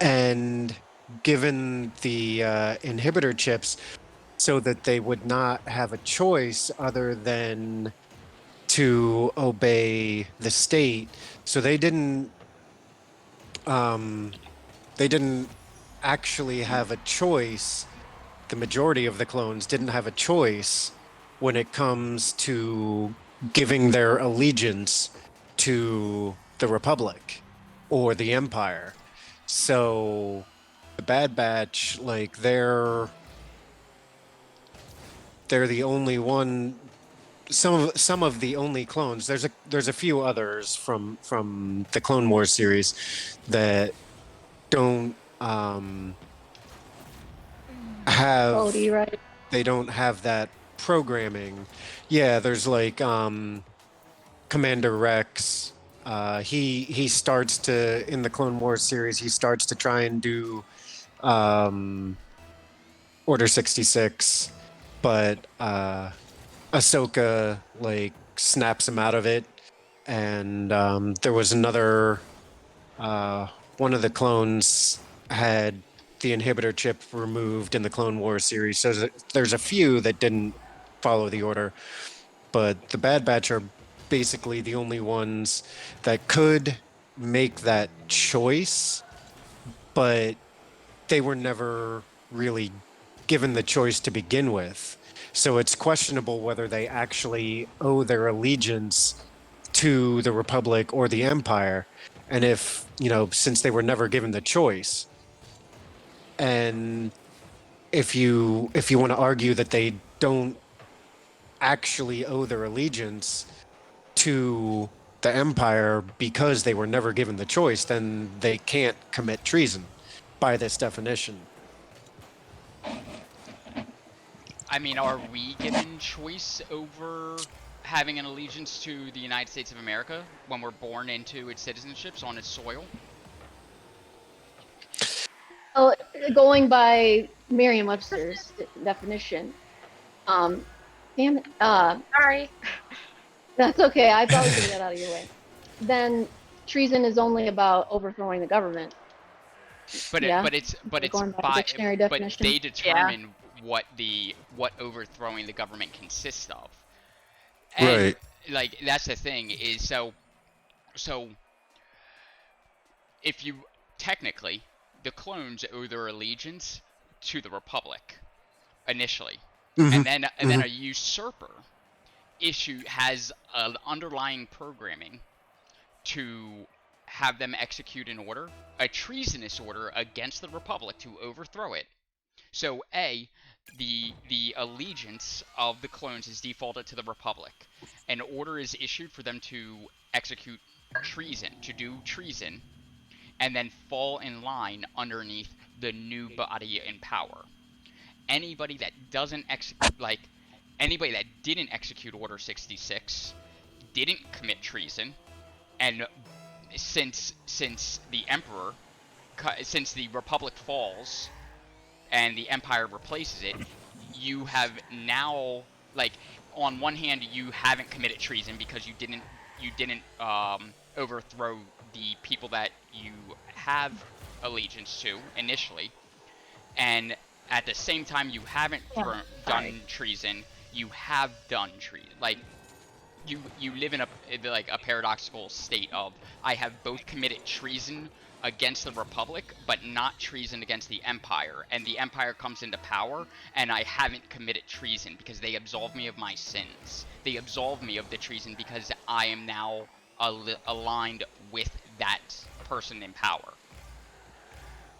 and given the inhibitor chips so that they would not have a choice other than to obey the state. So they didn't actually have a choice. The majority of the clones didn't have a choice when it comes to giving their allegiance to the Republic or the Empire. So the Bad Batch, like, they're the only one. Some of the only clones. There's a few others from the Clone Wars series that don't have. Cody, right? They don't have that programming. Yeah, there's like Commander Rex. He starts to, in the Clone Wars series, he starts to try and do Order 66, but Ahsoka like snaps him out of it, and there was another one of the clones had the inhibitor chip removed in the Clone Wars series. So there's a few that didn't follow the order, but the Bad Batch are basically the only ones that could make that choice, but they were never really given the choice to begin with. So it's questionable whether they actually owe their allegiance to the Republic or the Empire. And if, since they were never given the choice, and if you want to argue that they don't actually owe their allegiance to the Empire, because they were never given the choice, then they can't commit treason by this definition. I mean, are we given choice over having an allegiance to the United States of America when we're born into its citizenships on its soil? Well, going by Merriam-Webster's definition, damn it, Sorry. that's okay. I probably get that out of your way. Then treason is only about overthrowing the government. But Yeah, it's going by the by dictionary but definition. they determine what overthrowing the government consists of. And Right. like that's the thing is so if you technically the clones owe their allegiance to the Republic initially. And then a usurper has an underlying programming to have them execute an order, a treasonous order against the Republic to overthrow it. So the allegiance of the clones is defaulted to the Republic. An order is issued for them to execute treason, to do treason, and then fall in line underneath the new body in power. Anybody that doesn't anybody that didn't execute Order 66 didn't commit treason, and since the Emperor, since the Republic falls and the Empire replaces it, you have now, like, on one hand, you haven't committed treason because you didn't overthrow the people that you have allegiance to initially, and at the same time you haven't done treason, you have done treason. Like, you live in a paradoxical state of, I have both committed treason against the Republic, but not treason against the Empire, and the Empire comes into power, and I haven't committed treason because they absolve me of my sins. They absolve me of the treason because I am now aligned with that person in power.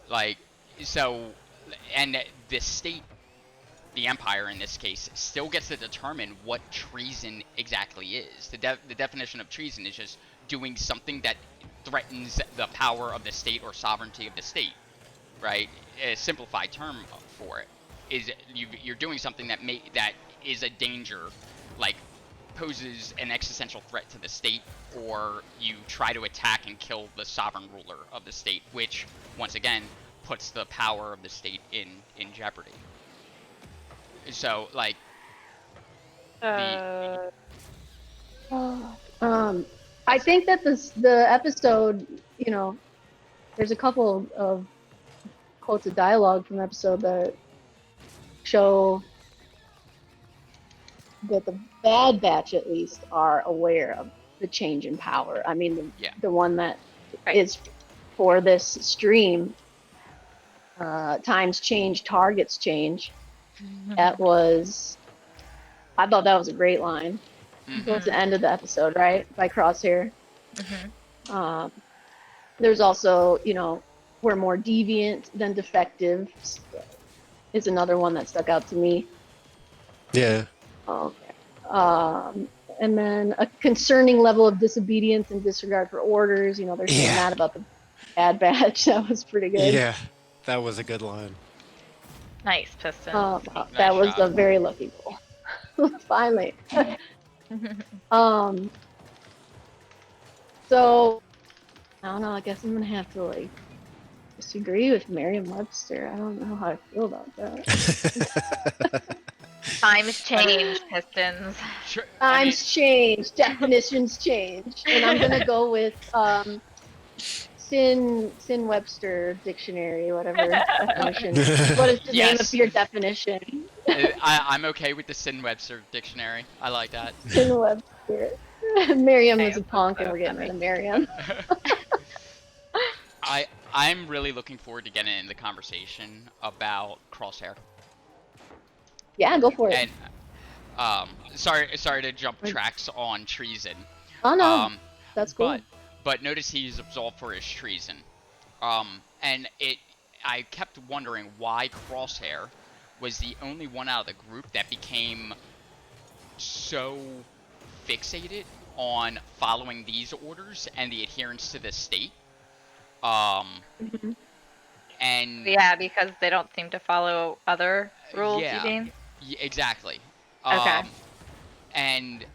Like, so, and the state, the Empire in this case, still gets to determine what treason exactly is. The definition of treason is just doing something that threatens the power of the state or sovereignty of the state, right? A simplified term for it is you're doing something that is a danger, like poses an existential threat to the state, or you try to attack and kill the sovereign ruler of the state, which once again puts the power of the state in jeopardy. So, like, I think that the episode, you know, there's a couple of quotes of dialogue from the episode that show that the Bad Batch, at least, are aware of the change in power. I mean, the one that is for this stream, times change, targets change. That was, I thought that was a great line. Towards the end of the episode, right? By Crosshair. There's also, you know, we're more deviant than defective is another one that stuck out to me. Yeah. And then a concerning level of disobedience and disregard for orders. You know, they're saying that about the Bad Batch. That was pretty good. Yeah, that was a good line. Nice, Piston. That was a very lucky goal. Finally. So I don't know, I guess I'm gonna have to like disagree with Merriam-Webster. I don't know how I feel about that. Times change, Pistons. Times change, definitions change. And I'm gonna go with Sin Webster dictionary, whatever definition. What is the name of your definition? I'm okay with the Sin Webster dictionary. I like that. Sin Webster. Merriam is a punk, and we're getting rid of Merriam. I'm really looking forward to getting into the conversation about Crosshair. Yeah, go for it. And sorry to jump tracks on treason. Oh no, that's cool. But notice he's absolved for his treason. And I kept wondering why Crosshair was the only one out of the group that became so fixated on following these orders and the adherence to the state. And Yeah, because they don't seem to follow other rules, you yeah, mean? exactly. Okay. And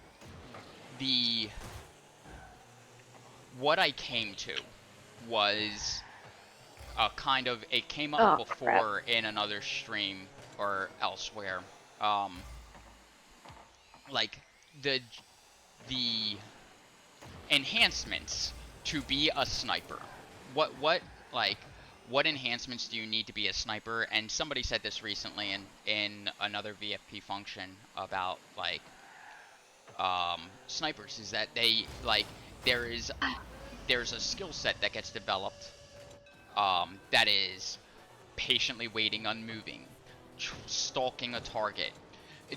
what I came to was it came up before in another stream or elsewhere. Like the enhancements to be a sniper. What enhancements do you need to be a sniper? And somebody said this recently in another VFP function about snipers, is that there's a skill set that gets developed that is patiently waiting, unmoving, stalking a target,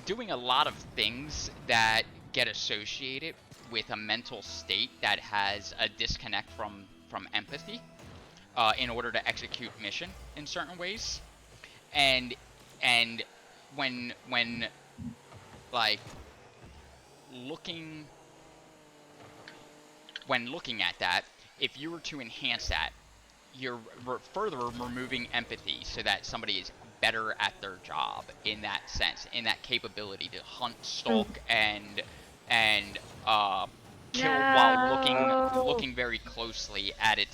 doing a lot of things that get associated with a mental state that has a disconnect from empathy in order to execute mission in certain ways. And when like looking at that, if you were to enhance that, you're further removing empathy so that somebody is better at their job in that sense, in that capability to hunt, stalk, and kill while looking very closely at a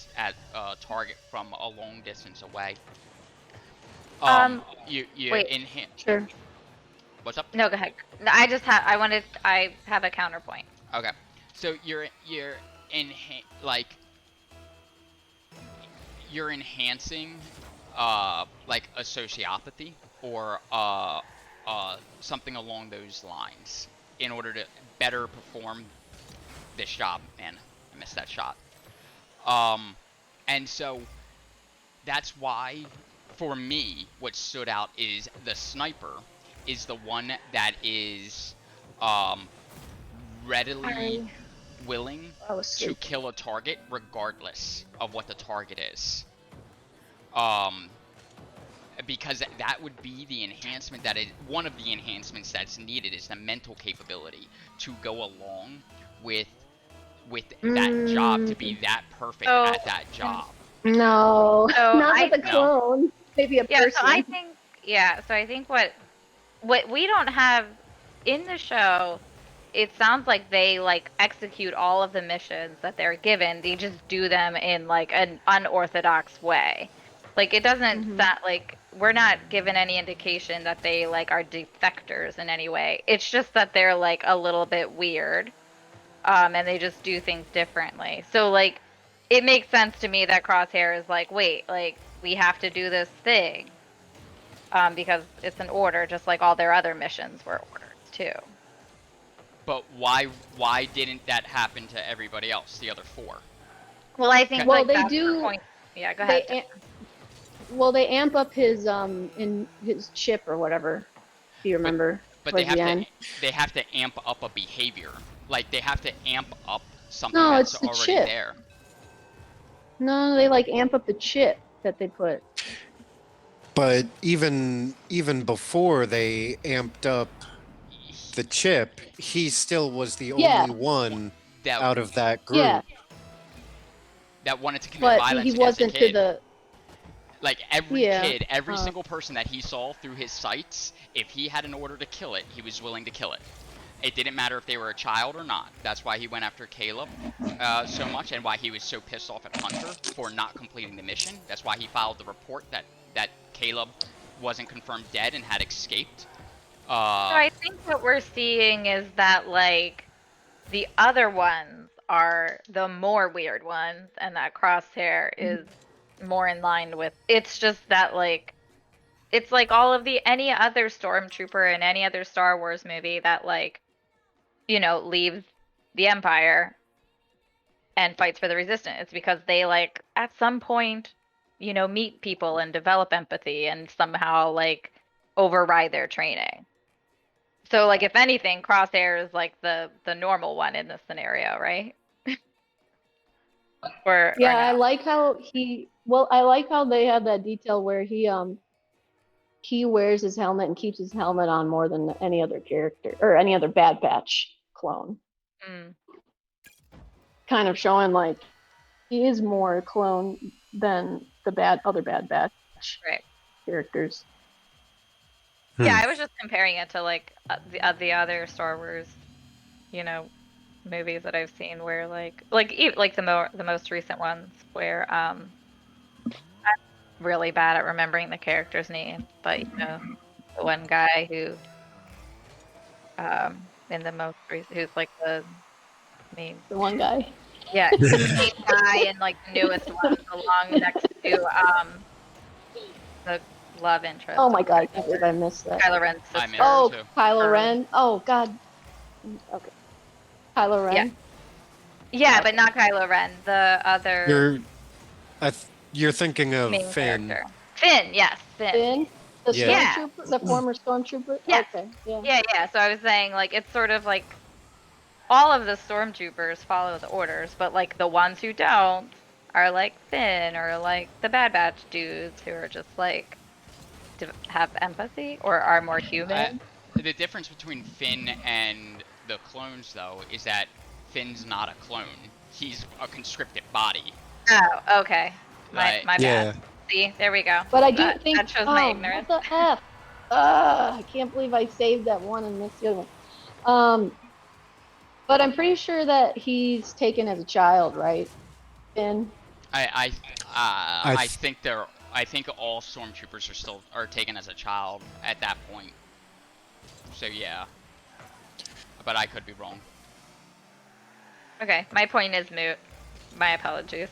target from a long distance away. Wait. Enhance. Sure. What's up? No, go ahead. No, I have a counterpoint. Okay, so you're enhancing like a sociopathy or something along those lines in order to better perform this job. Man, I missed that shot. And so that's why, for me, what stood out is the sniper is the one that is readily willing to kill a target regardless of what the target is. Because that would be the enhancement that is one of the enhancements that's needed, is the mental capability to go along with that job, to be that perfect at that job. No, So not with a clone. Maybe a person. So I think what we don't have in the show, it sounds like they execute all of the missions that they're given. They just do them in an unorthodox way. It doesn't sound like we're not given any indication that they are defectors in any way. It's just that they're a little bit weird, and they just do things differently. So it makes sense to me that Crosshair is wait, we have to do this thing, because it's an order, just like all their other missions were orders too. But why didn't that happen to everybody else, the other 4? Well, I think they that's do. The point. Yeah, go ahead. They amp up his in his chip or whatever. If you remember. But they have to amp up a behavior. They have to amp up something that's it's the already chip. there. No, they amp up the chip that they put. But even before they amped up the chip, he still was the only one out of that group. Yeah. That wanted to commit violence he against wasn't a kid. to the. Kid, every single person that he saw through his sights, if he had an order to kill it, he was willing to kill it. It didn't matter if they were a child or not. That's why he went after Caleb so much, and why he was so pissed off at Hunter for not completing the mission. That's why he filed the report that Caleb wasn't confirmed dead and had escaped. So I think what we're seeing is that the other ones are the more weird ones, and that Crosshair is more in line with. It's just that it's like all of any other stormtrooper in any other Star Wars movie that leaves the Empire and fights for the Resistance. It's because they at some point meet people and develop empathy and somehow override their training. So if anything, Crosshair is the normal one in this scenario, right? I like how I like how they have that detail where he wears his helmet and keeps his helmet on more than any other character or any other Bad Batch clone. kind of showing like he is more clone than the other Bad Batch Right. characters. Yeah, I was just comparing it to like the other Star Wars, movies that I've seen where like the most recent ones where I'm really bad at remembering the character's name, but the one guy who in the most recent who's like the main The one guy. yeah the main guy in like the newest ones along next to the love interest. Oh my god, I can't believe I missed that. Kylo Ren's sister. I missed Oh, too. Kylo Ren. Oh god. Okay. Kylo Ren. Yeah, but not Kylo Ren. The other You're thinking of main Finn. character. Finn, yes, Finn. Finn? The Yeah. stormtrooper? The former stormtrooper? Yeah. Okay, yeah. Yeah. So I was saying, like, it's sort of like all of the stormtroopers follow the orders, but like the ones who don't are like Finn or like the Bad Batch dudes who are just like have empathy or are more human. The difference between Finn and the clones, though, is that Finn's not a clone. He's a conscripted body. Oh, okay. My Right. bad. See, there we go. But I do think that shows my ignorance. What the F? I can't believe I saved that one and missed the other one. But I'm pretty sure that he's taken as a child, right? Finn. I think I think all stormtroopers are taken as a child at that point. So yeah. But I could be wrong. Okay, my point is moot. My apologies.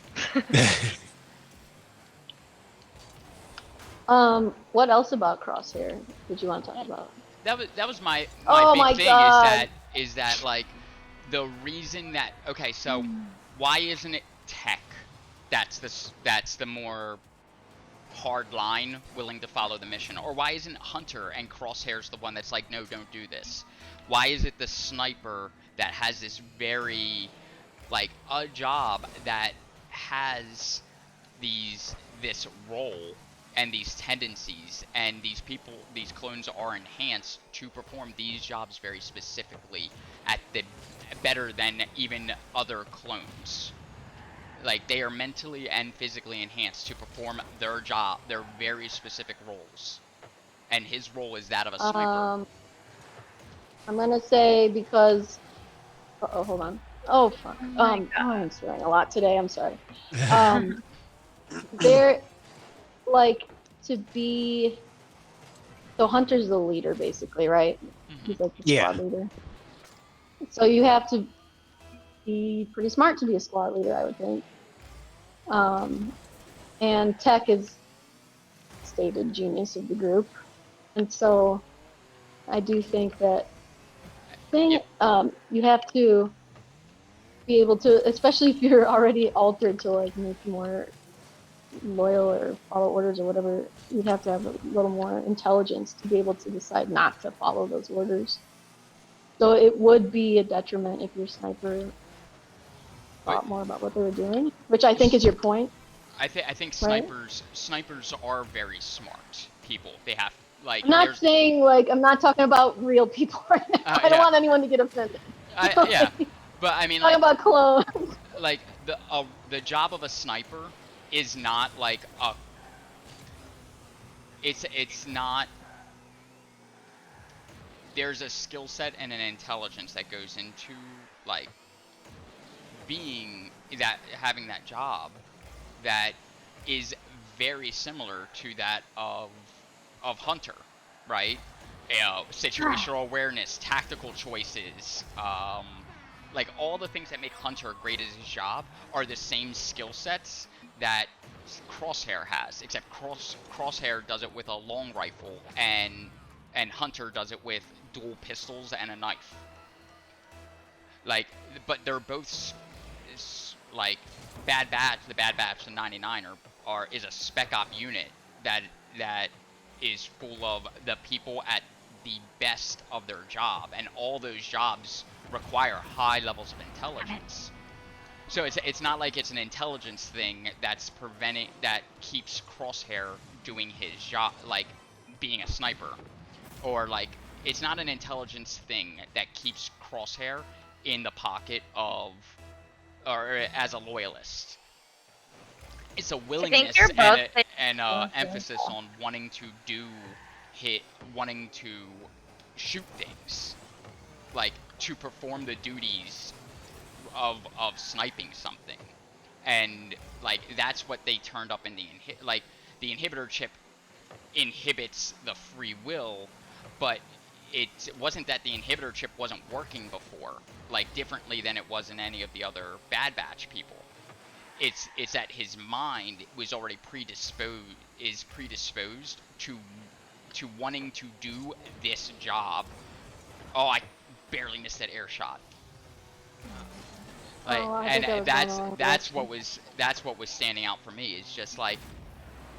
What else about Crosshair did you want to talk about? That was my Oh my big thing God. is that like the reason that okay, so why isn't it Tech that's the more hard line willing to follow the mission, or why isn't Hunter and Crosshair's the one that's like, no, don't do this? Why is it the sniper that has this very like a job that has this role and these tendencies, and these clones are enhanced to perform these jobs very specifically better than even other clones. Like, they are mentally and physically enhanced to perform their job, their very specific roles. And his role is that of a sniper. I'm gonna say because. Oh, hold on. Oh, fuck. I'm swearing a lot today. I'm sorry. They're like to be. So Hunter's the leader, basically, right? He's like the squad leader. So you have to be pretty smart to be a squad leader, I would think. And Tech is stated genius of the group, and so I do think that you have to be able to, especially if you're already altered to like make you more loyal or follow orders or whatever, you'd have to have a little more intelligence to be able to decide not to follow those orders. So it would be a detriment if your sniper thought more about what they were doing, which I think is your point. I think snipers are very smart people. They have like. I'm not saying like I'm not talking about real people right now. I don't want anyone to get offended. Yeah, but I mean, talking about clones. Like the job of a sniper is not like a. It's not. There's a skill set and an intelligence that goes into like having that job that is very similar to that of Hunter, right? Situational awareness, tactical choices, like all the things that make Hunter great at his job are the same skill sets that Crosshair has, except Crosshair does it with a long rifle and Hunter does it with dual pistols and a knife. Like, but they're both like the Bad Batch, the 99 is a spec op unit that is full of the people at the best of their job, and all those jobs require high levels of intelligence. So it's not like it's an intelligence thing that keeps Crosshair doing his job, like being a sniper, or like it's not an intelligence thing that keeps Crosshair in the pocket of or as a loyalist. It's a I think willingness you're both and saying emphasis on wanting to wanting to shoot things, like to perform the duties of sniping something, and like that's what they turned up in the inhibitor chip inhibits the free will, but it wasn't that the inhibitor chip wasn't working before, like differently than it was in any of the other Bad Batch people. It's that his mind was already predisposed to wanting to do this job. Oh, I barely missed that air shot. Like, and that's what was standing out for me. It's just like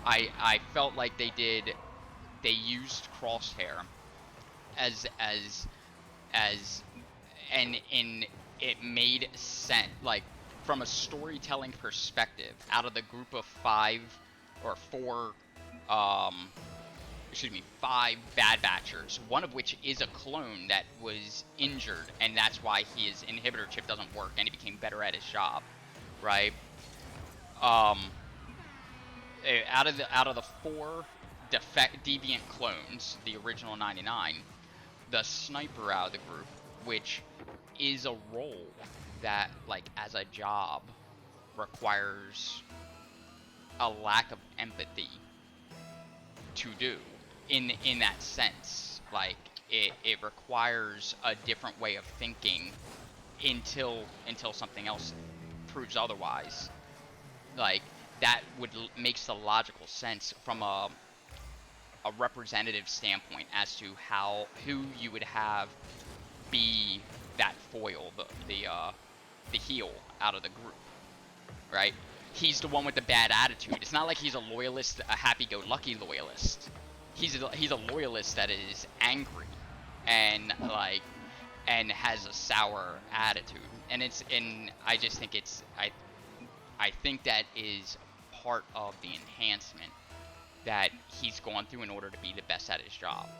I felt like they used Crosshair as and it made sense, like from a storytelling perspective, out of the group of 5 Bad Batchers, one of which is a clone that was injured, and that's why his inhibitor chip doesn't work, and he became better at his job, right? Out of the 4 deviant clones, the original 99, the sniper out of the group, which is a role that, like, as a job, requires a lack of empathy to do. In that sense, like it requires a different way of thinking until something else proves otherwise. Like that makes the logical sense from a representative standpoint as to who you would have be that foil, the heel out of the group, right? He's the one with the bad attitude. It's not like he's a loyalist, a happy-go-lucky loyalist. He's a loyalist that is angry and has a sour attitude. And I just think I think that is part of the enhancement that he's gone through in order to be the best at his job.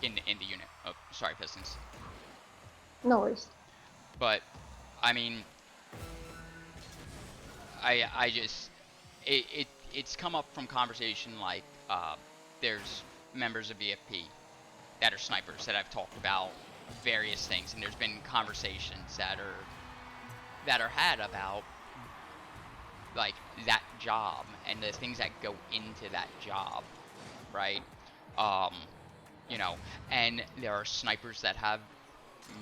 In the unit. Oh, sorry, Pistons. No worries. But I mean, I just it's come up from conversation, like there's members of VFP that are snipers that I've talked about various things, and there's been conversations that are had about like that job and the things that go into that job, right? You know, and there are snipers that have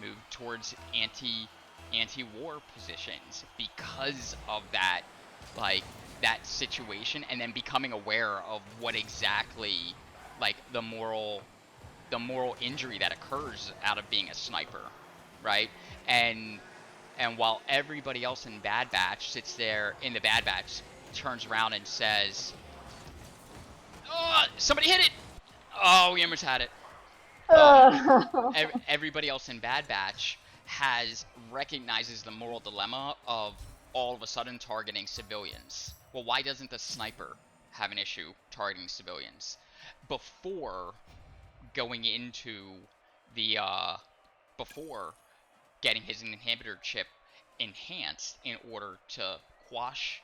moved towards anti-war positions because of that, like that situation, and then becoming aware of what exactly, like the moral injury that occurs out of being a sniper, right? And while everybody else in Bad Batch sits there in the Bad Batch, turns around and says, "Oh, somebody hit it! Oh, we almost had it." Everybody else in Bad Batch recognizes the moral dilemma of all of a sudden targeting civilians. Well, why doesn't the sniper have an issue targeting civilians? Before going into before getting his inhibitor chip enhanced in order to quash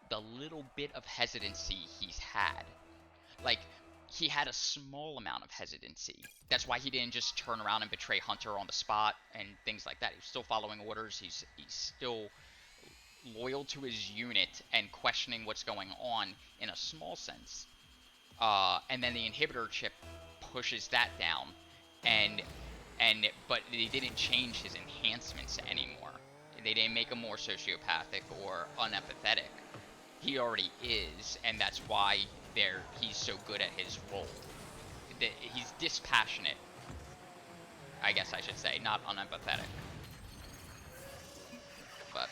the little bit of hesitancy he's had. Like, he had a small amount of hesitancy. That's why he didn't just turn around and betray Hunter on the spot and things like that. He's still following orders. He's still loyal to his unit and questioning what's going on in a small sense. And then the inhibitor chip pushes that down, but they didn't change his enhancements anymore. They didn't make him more sociopathic or unempathetic. He already is, and that's why he's so good at his role. He's dispassionate, I guess I should say, not unempathetic. But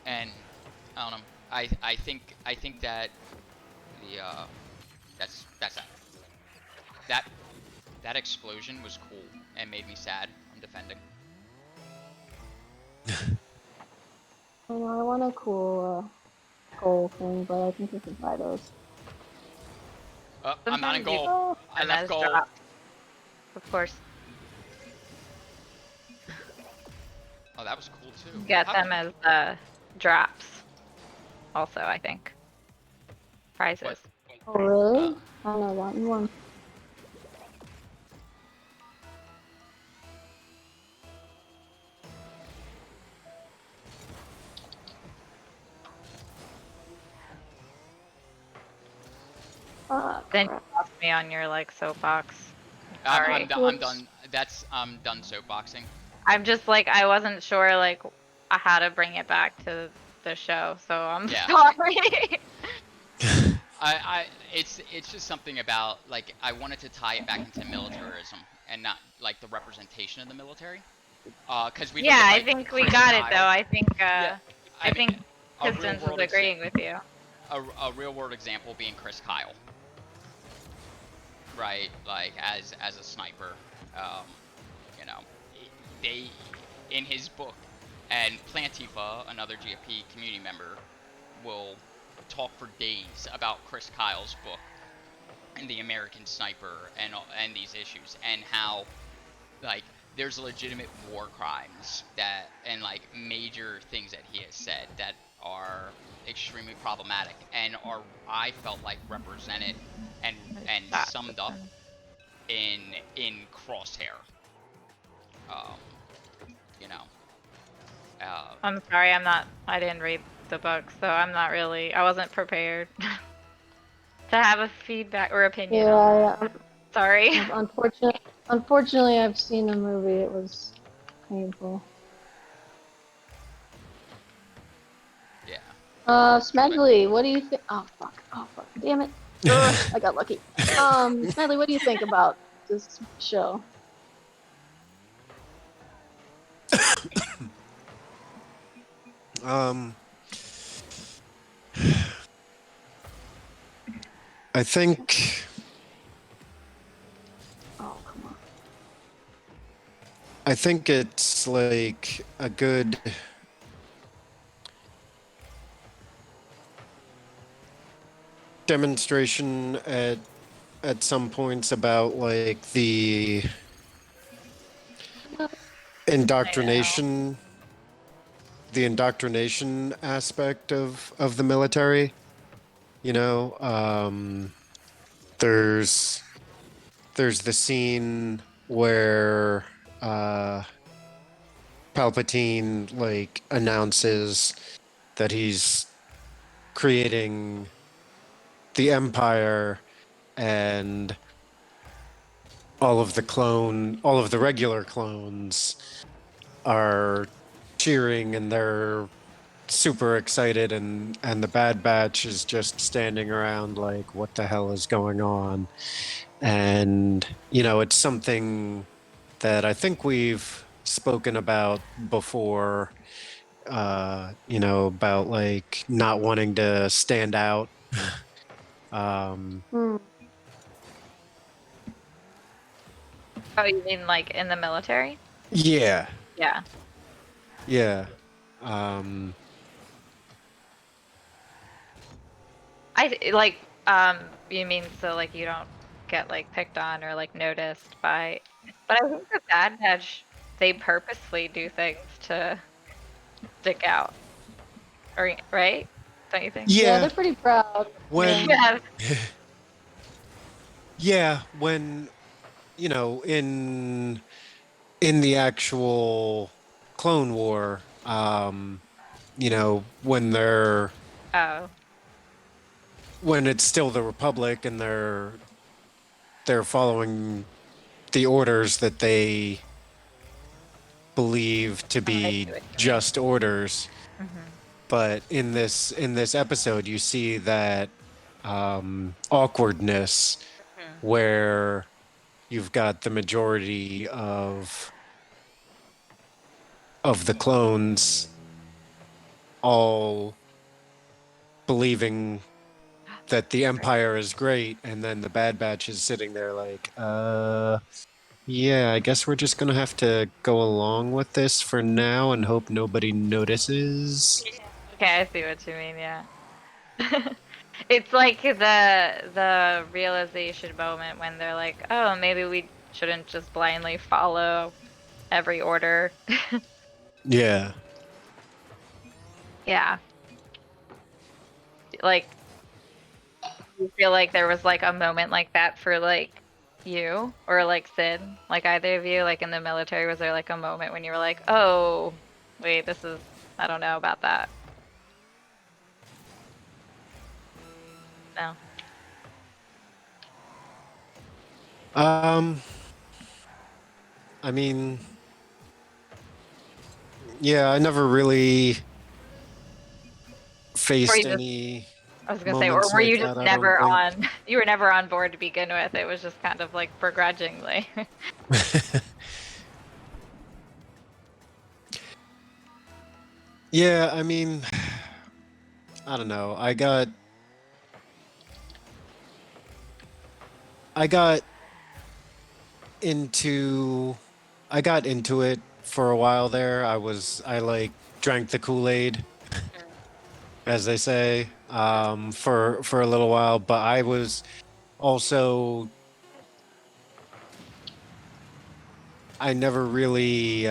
and I don't know. I think that that explosion was cool and made me sad. I'm defending. I want a cool goal thing, but I think we can buy those. I'm not in goal. Oh, I left goal. Of course. Oh, that was cool too. Get How- them as drops. Also, I think prizes. Oh, really? I don't know that one. Then you lost me on your like soapbox. I'm Sorry. done. I'm done soapboxing. I'm just like I wasn't sure like how to bring it back to the show, so I'm Yeah. sorry. It's just something about like I wanted to tie it back into militarism and not like the representation of the military. Because we look Yeah, at, I like, think we Chris got it Kyle. though. I think Yeah, I mean, think a Pistons real-world was agreeing with you. A real world example being Chris Kyle, right? Like as a sniper, you know, they in his book, and Plantifa, another GFP community member, will talk for days about Chris Kyle's book and the American Sniper and these issues and how like there's legitimate war crimes that and like major things that he has said that are extremely problematic and are I felt like represented and summed up in Crosshair. You know. I'm sorry, I didn't read the book, so I wasn't prepared to have a feedback or opinion on that. Sorry. Unfortunately, I've seen the movie. It was painful. Yeah. Smedley, what do you think? Oh fuck! Damn it! Ugh, I got lucky. Smedley, what do you think about this show? I think Oh, come on. I think it's like a good demonstration at some points about like the indoctrination aspect of the military. You know, there's the scene where Palpatine like announces that he's creating the Empire, and all of the regular clones are cheering and they're super excited, and the Bad Batch is just standing around like, what the hell is going on? And you know, it's something that I think we've spoken about before, you know, about like not wanting to stand out. Oh, you mean like in the military? Yeah. Yeah. Yeah. You mean so like you don't get like picked on or like noticed by, but I think the Bad Batch, they purposely do things to stick out, or right? Don't you think? Yeah, they're pretty proud. When Yeah. yeah, when you know, in the actual Clone War, you know, when it's still the Republic and they're following the orders that they believe to be just orders. But in this episode, you see that awkwardness where you've got the majority of the clones all believing that the Empire is great, and then the Bad Batch is sitting there like, yeah, I guess we're just gonna have to go along with this for now and hope nobody notices. Okay, I see what you mean. Yeah. It's like the realization moment when they're like, oh, maybe we shouldn't just blindly follow every order. Yeah. Yeah. Like, you feel like there was like a moment like that for like you or like Sid, like either of you, like in the military, was there like a moment when you were like, oh, wait, this is, I don't know about that. No. I mean, yeah, I never really Or you faced just, any I was gonna say, or moments were like you just that, I don't never think. on, you were never on board to begin with. It was just kind of like begrudgingly. Yeah, I mean, I don't know. I got into I got into it for a while there. I like drank the Kool-Aid, as they say, for a little while, but I was also I never really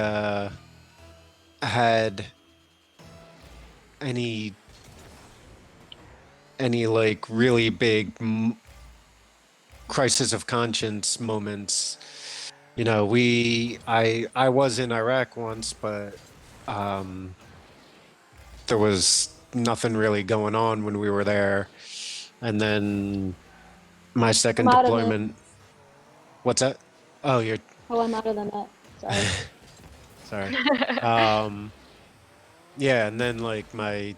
had any like really big crisis of conscience moments. You know, I was in Iraq once, but um there was nothing really going on when we were there. And then my I'm second out of it. deployment, what's that? Oh, you're Oh, I'm out of the net. Sorry. sorry. Um yeah, and then like my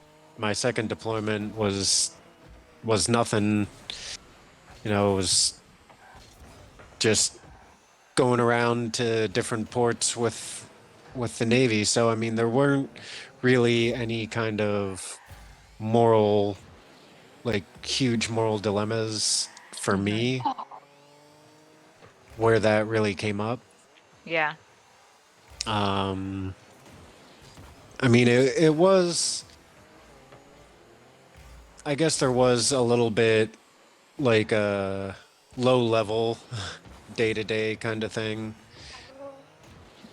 second deployment was nothing, you know, it was just going around to different ports with the Navy. So I mean, there weren't really any kind of moral, like huge moral dilemmas for me where that really came up. Yeah. Um, I mean, it was, I guess there was a little bit like a low level day to day kind of thing.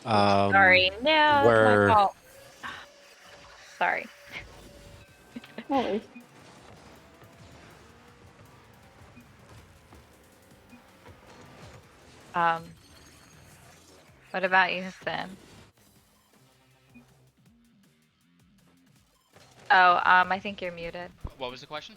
Sorry. No, it's my Where, fault. Sorry. No worries. Um, what about you, Sin? Oh, I think you're muted. What was the question?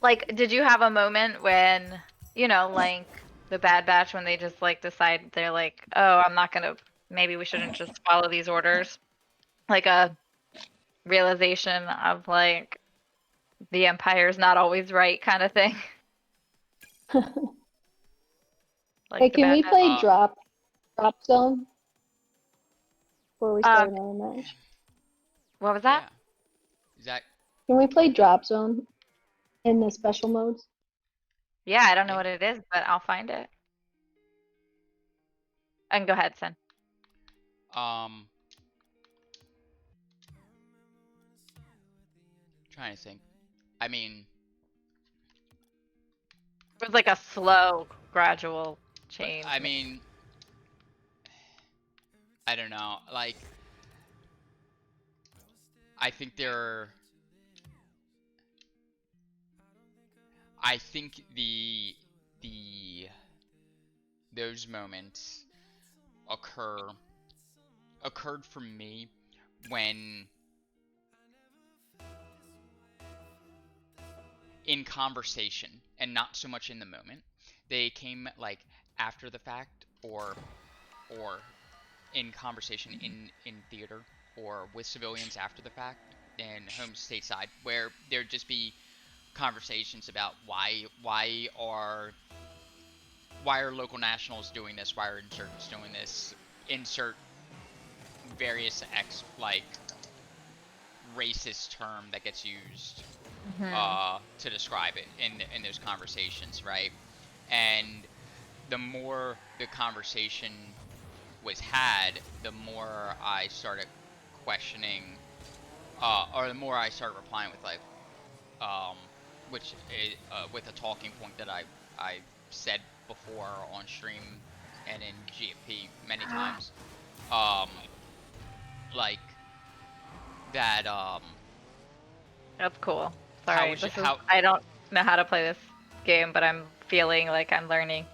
Like, did you have a moment when, like the Bad Batch, when they just like decide they're like, oh, I'm not gonna, maybe we shouldn't just follow these orders? Like a realization of like the Empire's not always right kind of thing. Like Hey, the can Bad we Batch. play drop zone before we start another match? What was that? Yeah. Is that Can we play drop zone in the special modes? Yeah, I don't know yeah? what it is, but I'll find it. And go ahead, Sin. Um, trying to think. I mean, It was like a slow, gradual but change. I mean, I don't know. Like, I think there. I think the those moments occurred for me when in conversation and not so much in the moment. They came like after the fact or in conversation in theater or with civilians after the fact in home stateside where there'd just be conversations about why are local nationals doing this, why are insurgents doing this, insert various like racist term that gets used to describe it in those conversations, right? And the more the conversation was had, the more I started questioning, or the more I started replying with like, um, which is, with a talking point that I said before on stream and in GFP many times. Um, like that. That's cool. How Sorry, would you- this is, how- I don't know how to play this game, but I'm feeling like I'm learning.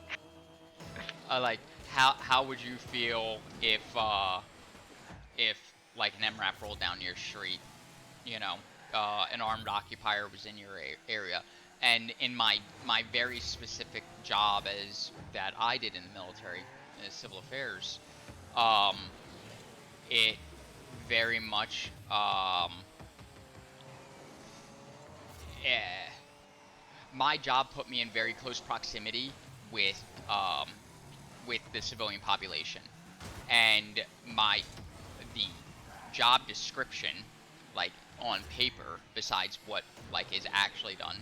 Like how would you feel if like an MRAP rolled down your street, you know, an armed occupier was in your area, and in my very specific job as that I did in the military, civil affairs, it very much my job put me in very close proximity with the civilian population, and the job description, like on paper, besides what like is actually done,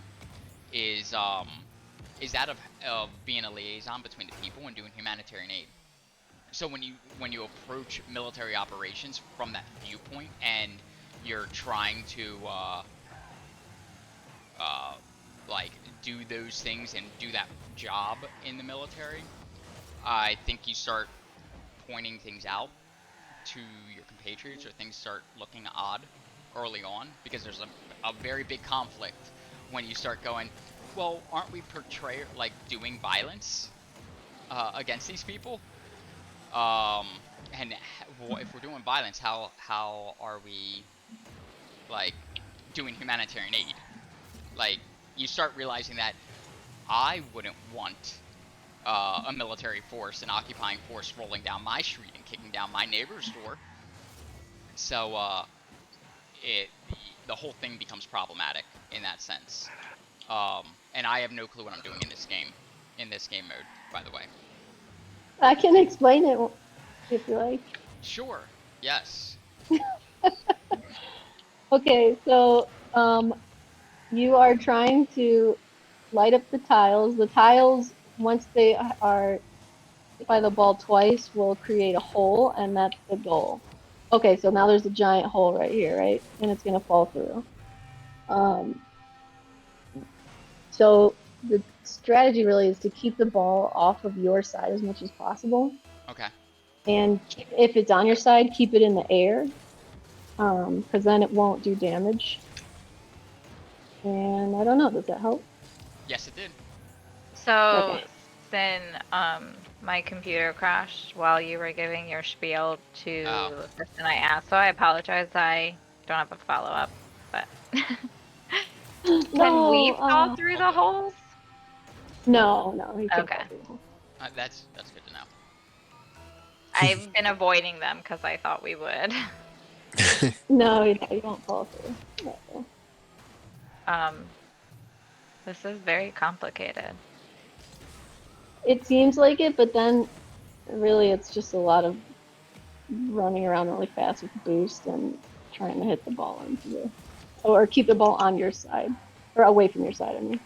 is that of being a liaison between the people and doing humanitarian aid. So when you approach military operations from that viewpoint, and you're trying to like do those things and do that job in the military, I think you start pointing things out to your compatriots, or things start looking odd early on, because there's a very big conflict when you start going, well, aren't we doing violence against these people? And if we're doing violence, how are we like doing humanitarian aid? Like, you start realizing that I wouldn't want a military force, an occupying force, rolling down my street and kicking down my neighbor's door. So the whole thing becomes problematic in that sense. And I have no clue what I'm doing in this game mode, by the way. I can explain it if you like. Sure. Yes. Okay, so you are trying to light up the tiles. The tiles, once they are hit by the ball twice, will create a hole, and that's the goal. Okay, so now there's a giant hole right here, right? And it's gonna fall through. So the strategy really is to keep the ball off of your side as much as possible. Okay. And if it's on your side, keep it in the air, because then it won't do damage. And I don't know, does that help? Yes, it did. So, Okay. Sin, my computer crashed while you were giving your spiel to the person I asked, so I apologize. I don't have a follow-up, but can we fall through the holes? No, he can't Okay. fall through the hole. That's good to know. I've been avoiding them because I thought we would. No, you won't fall through. No. This is very complicated. It seems like it, but then really it's just a lot of running around really fast with boost and trying to hit the ball or keep the ball on your side, or away from your side, I mean.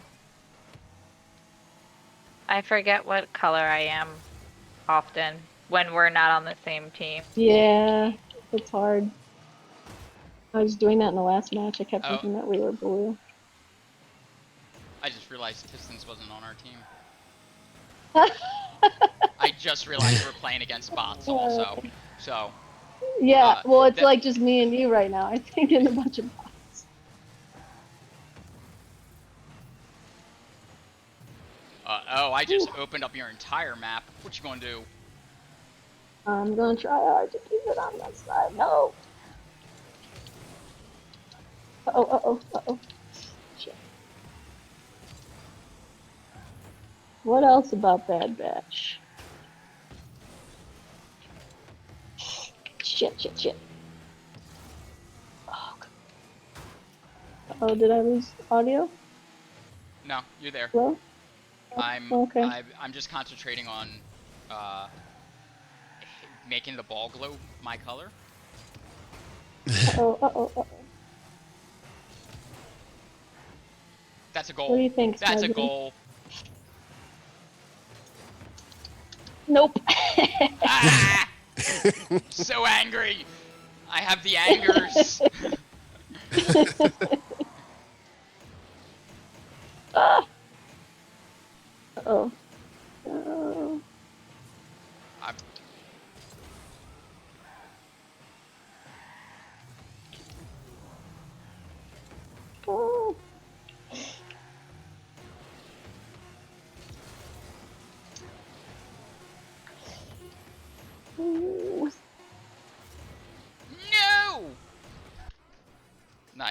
I forget what color I am often when we're not on the same team. Yeah, it's hard. I was doing that in the last match. I kept thinking that we were blue. I just realized Pistons wasn't on our team. I just realized we're playing against bots also. So. Yeah, well, it's like just me and you right now. I think in a bunch of bots. I just opened up your entire map. What you gonna do? I'm gonna try hard to keep it on that side. No. Uh-oh. Shit. What else about Bad Batch? Shit. Oh, did I lose audio? No, you're there. Hello? Okay. I'm just concentrating on making the ball glow my color. Uh-oh. That's a goal. What do you think, That's a Smudgy? goal. Nope. Ah! So angry. I have the angers. Uh-oh.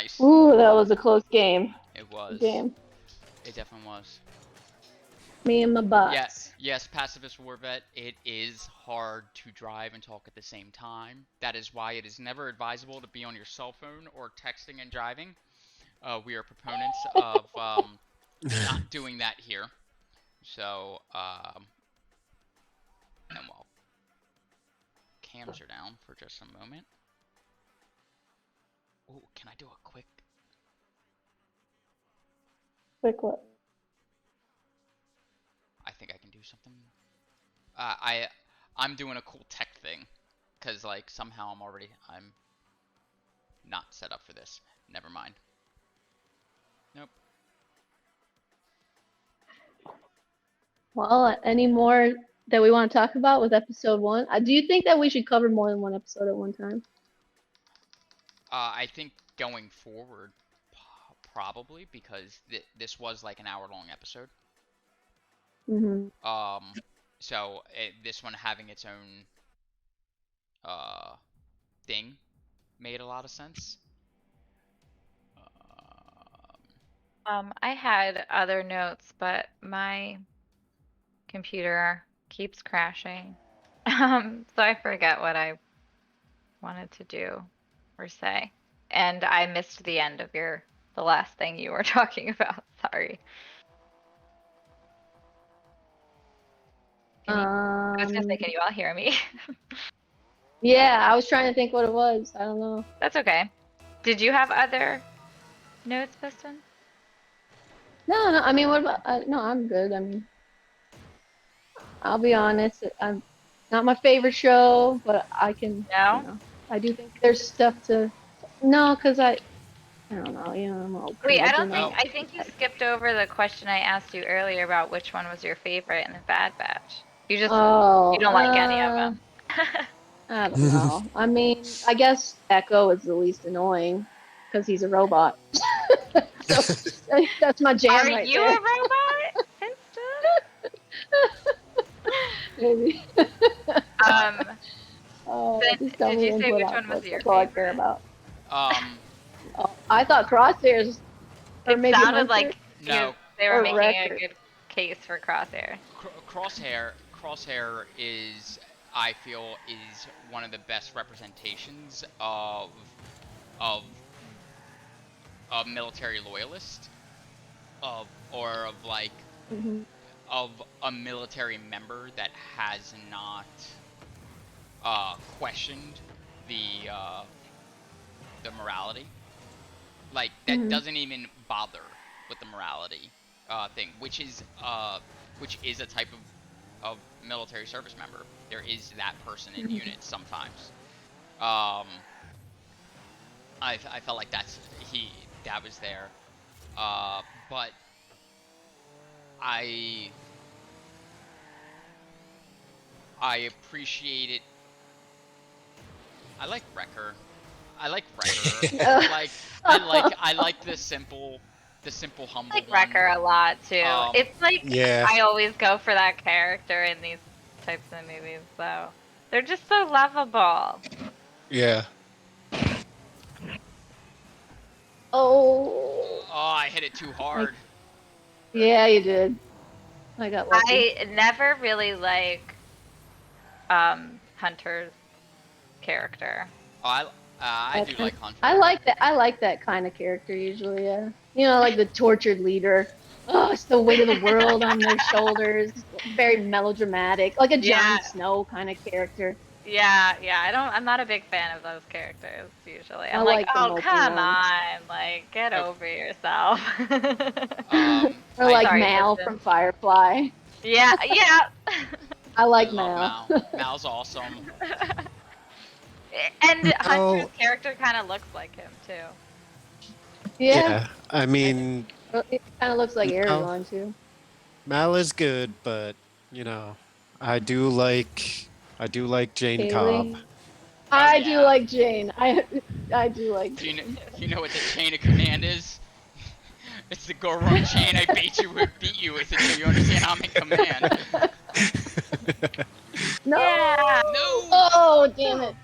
Nice. Ooh, that was a close game. It was. Game. It definitely was. Me and my bots. Yes, Pacifist War Vet, it is hard to drive and talk at the same time. That is why it is never advisable to be on your cell phone or texting and driving. We are proponents of not doing that here. So, and while cams are down for just a moment. Oh, can I do a quick? Quick what? I think I can do something. I'm doing a cool tech thing, cause like somehow I'm not set up for this. Never mind. Nope. Well, any more that we want to talk about with episode 1? Do you think that we should cover more than one episode at one time? I think going forward, probably, because this was like an hour-long episode. Mm-hmm. So this one having its own thing made a lot of sense. I had other notes, but my computer keeps crashing. So I forget what I wanted to do or say. And I missed the end of the last thing you were talking about. Sorry. I was gonna say, can you all hear me? Yeah, I was trying to think what it was. I don't know. That's okay. Did you have other notes, Piston? No, I mean, what about? No, I'm good. I mean, I'll be honest. I'm not my favorite show, but I can. No. You know, I do think there's stuff to. No, because I don't know. You know, I'm all. Wait, I think you skipped over the question I asked you earlier about which one was your favorite in the Bad Batch. You just you don't like any of them. I don't know. I mean, I guess Echo is the least annoying because he's a robot. So, that's my jam Are right you there. a robot? Maybe. Just tell did me you say input, which one output. was your That's all I care about. Um, I thought Crosshairs. Or It maybe sounded Hunter? like No. they were Or making Wrecker. a good case for Crosshair. Crosshair is, I feel, is one of the best representations of a military loyalist, of a military member that has not questioned the morality, like that doesn't even bother with the morality thing, which is a type of military service member. There is that person in units sometimes. I felt like that was there, but I appreciate it. I like Wrecker. I like the simple, humble. I like Wrecker a lot too. It's like I always go for that character in these types of movies, so they're just so lovable. Yeah. Oh, I hit it too hard. yeah, you did. I got lucky. I never really like Hunter's character. I do like Hunter. I like that. I like that kind of character usually. Yeah, you know, like the tortured leader. Oh, it's the weight of the world on their shoulders. Very melodramatic, like a Jon Snow kind of character. Yeah, I'm not a big fan of those characters usually. I'm like the oh mopey come ones. on, like get over yourself. Or like Sorry, Mal Kristen. from Firefly. Yeah. I like I love Mal. Mal's awesome. And Hunter's character kind of looks like him too. Yeah. I mean, It kind of looks like Aragorn too. Mal is good, but you know, I do like Jane Kaylee. Cobb. I do like Jane. I do like Do Jane. you know what the chain of command is? It's the go run chain. I beat you with it, so you understand I'm in command. No. Yeah. No. Oh, damn it.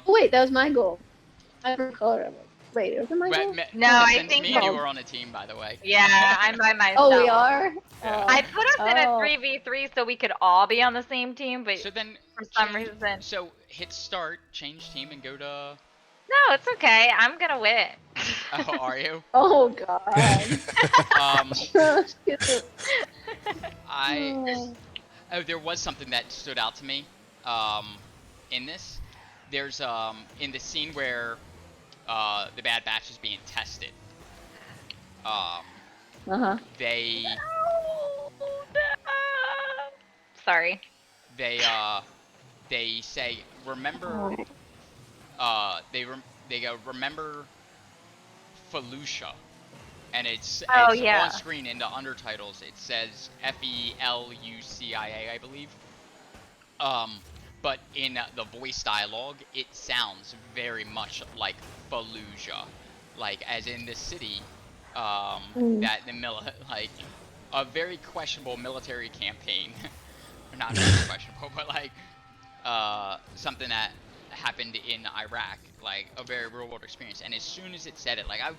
Wait, that was my goal. I forgot color of it. Wait, is it my goal? No, I since think me and you so. are on a team, by the way. Yeah, I'm by myself. Oh, we are? Yeah. I put us in a Oh. 3v3 so we could all be on the same team, but So then, for some change- reason. So hit start, change team, and go to. No, it's okay. I'm gonna win. Oh, are you? Oh, God. Oh, there was something that stood out to me, in this. There's in the scene where the Bad Batch is being tested. Uh-huh. They Sorry. they say remember. They go remember Felucia, and it's yeah. on screen in the undertitles. It says Felucia, I believe. But in the voice dialogue, it sounds very much like Fallujah, like as in the city. That the like a very questionable military campaign. Not very questionable, but like something that happened in Iraq, like a very real world experience. And as soon as it said it, like I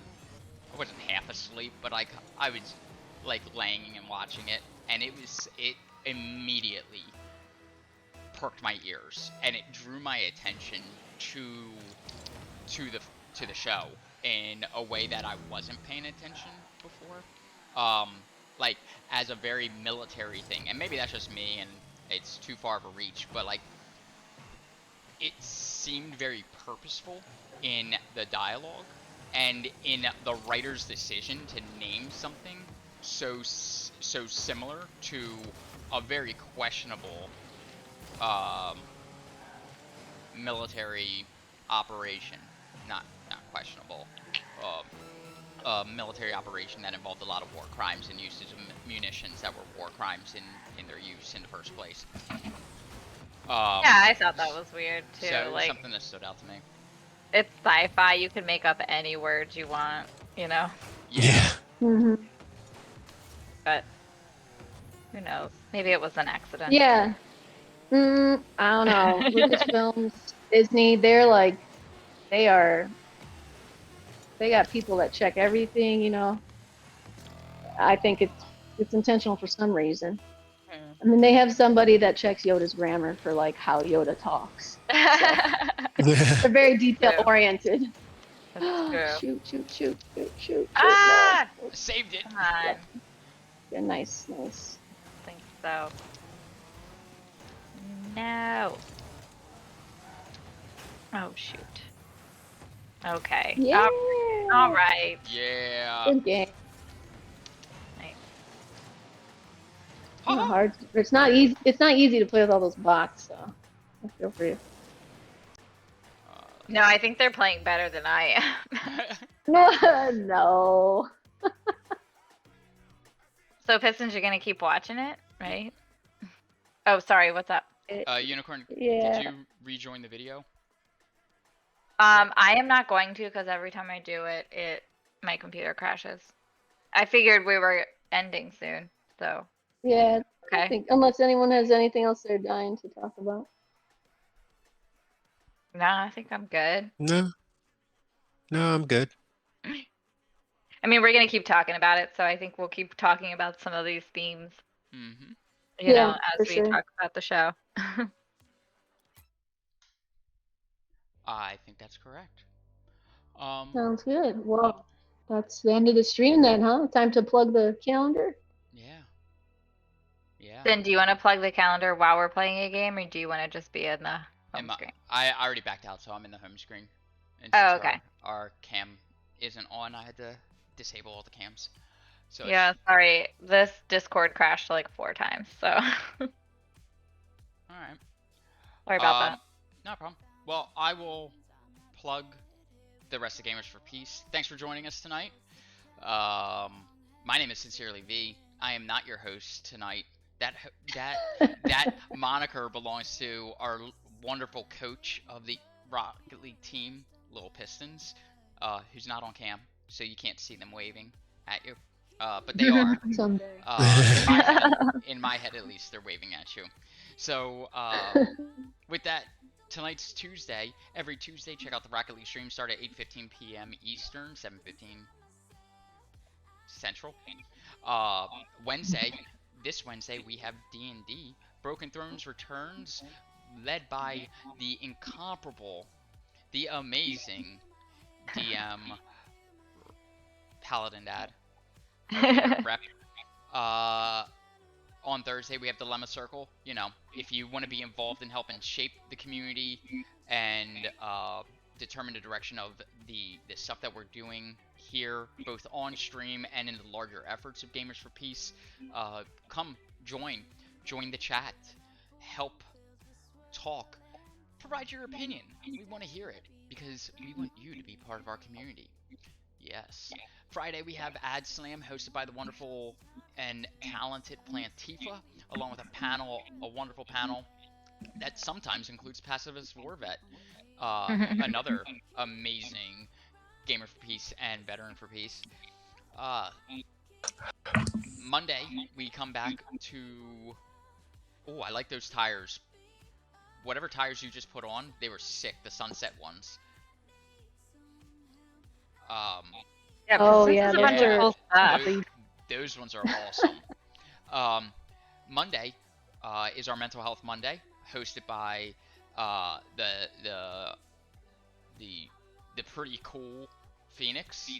wasn't half asleep, but like I was like laying and watching it, and it immediately perked my ears, and it drew my attention to the show in a way that I wasn't paying attention before. Like as a very military thing, and maybe that's just me, and it's too far of a reach, but like it seemed very purposeful in the dialogue and in the writer's decision to name something so similar to a very questionable military operation. Not questionable. Military operation that involved a lot of war crimes and usage of munitions that were war crimes in their use in the first place. Yeah, I thought that was weird too. So like something that stood out to me. It's sci-fi. You can make up any words you want, you know. Yeah. Mm-hmm. But who knows? Maybe it was an accident. Yeah. I don't know. Lucasfilms, Disney, they got people that check everything, you know. I think it's intentional for some reason. I mean, they have somebody that checks Yoda's grammar for like how Yoda talks. So. They're very detail oriented. Shoot. Ah! No. Saved it. Come on. Yeah, nice. I think so. No. Oh shoot. Okay. Yeah. All right. Yeah. Good game. Nice. Hard. It's not easy. It's not easy to play with all those bots. So I feel for you. No, I think they're playing better than I am. No. So Pistons, you're gonna keep watching it, right? Oh, sorry. What's up? Unicorn. Yeah. Did you rejoin the video? I am not going to because every time I do it, my computer crashes. I figured we were ending soon, so. Yeah. Okay. I think unless anyone has anything else they're dying to talk about. No, I think I'm good. No, I'm good. I mean, we're gonna keep talking about it, so I think we'll keep talking about some of these themes. Mm-hmm. You know, for as we sure. talk about the show. I think that's correct. Sounds good. Well, that's the end of the stream then, huh? Time to plug the calendar. Yeah. Then do you want to plug the calendar while we're playing a game, or do you want to just be in the home screen? I already backed out, so I'm in the home screen. And Oh, since okay. Our cam isn't on. I had to disable all the cams. So Yeah, sorry. This Discord crashed like 4 times, so. All right. Sorry about that. No problem. Well, I will plug the rest of Gamers for Peace. Thanks for joining us tonight. My name is Sincerely V. I am not your host tonight. That moniker belongs to our wonderful coach of the Rocket League team, Little Pistons, who's not on cam, so you can't see them waving at you. But they are. Someday. In my head, at least, they're waving at you. So, with that, tonight's Tuesday. Every Tuesday, check out the Rocket League stream. Start at 8:15 p.m. Eastern, 7:15 Central. This Wednesday, we have D&D. Broken Thrones returns, led by the incomparable, the amazing DM Paladin Dad. Rep. On Thursday, we have Dilemma Circle. You know, if you want to be involved in helping shape the community and determine the direction of the stuff that we're doing here, both on stream and in the larger efforts of Gamers for Peace, come join the chat, help talk, provide your opinion. We want to hear it because we want you to be part of our community. Yes. Friday we have Ad Slam hosted by the wonderful and talented Plantifa, along with a wonderful panel that sometimes includes Pacifist War Vet, another amazing Gamer for Peace and Veteran for Peace. Monday we come back to, I like those tires. Whatever tires you just put on, they were sick, the sunset ones. Yeah, Oh, this yeah, is a bunch of cool stuff. Those ones are awesome. Monday is our Mental Health Monday, hosted by the pretty cool Phoenix.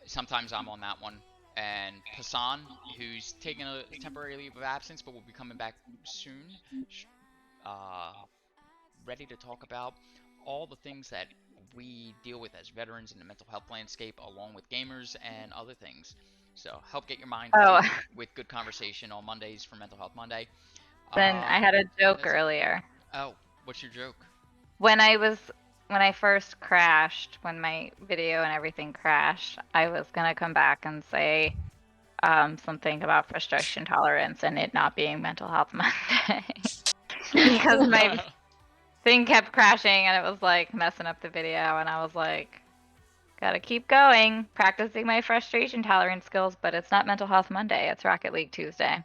Sometimes I'm on that one, and Passan, who's taking a temporary leave of absence, but will be coming back soon. Ready to talk about all the things that we deal with as veterans in the mental health landscape, along with gamers and other things. So help get your mind free with good conversation on Mondays for Mental Health Monday. Then I had a joke earlier. Oh, what's your joke? When I first crashed, when my video and everything crashed, I was gonna come back and say something about frustration tolerance and it not being Mental Health Monday. Because my thing kept crashing and it was like messing up the video, and I was like, gotta keep going, practicing my frustration tolerance skills, but it's not Mental Health Monday, it's Rocket League Tuesday.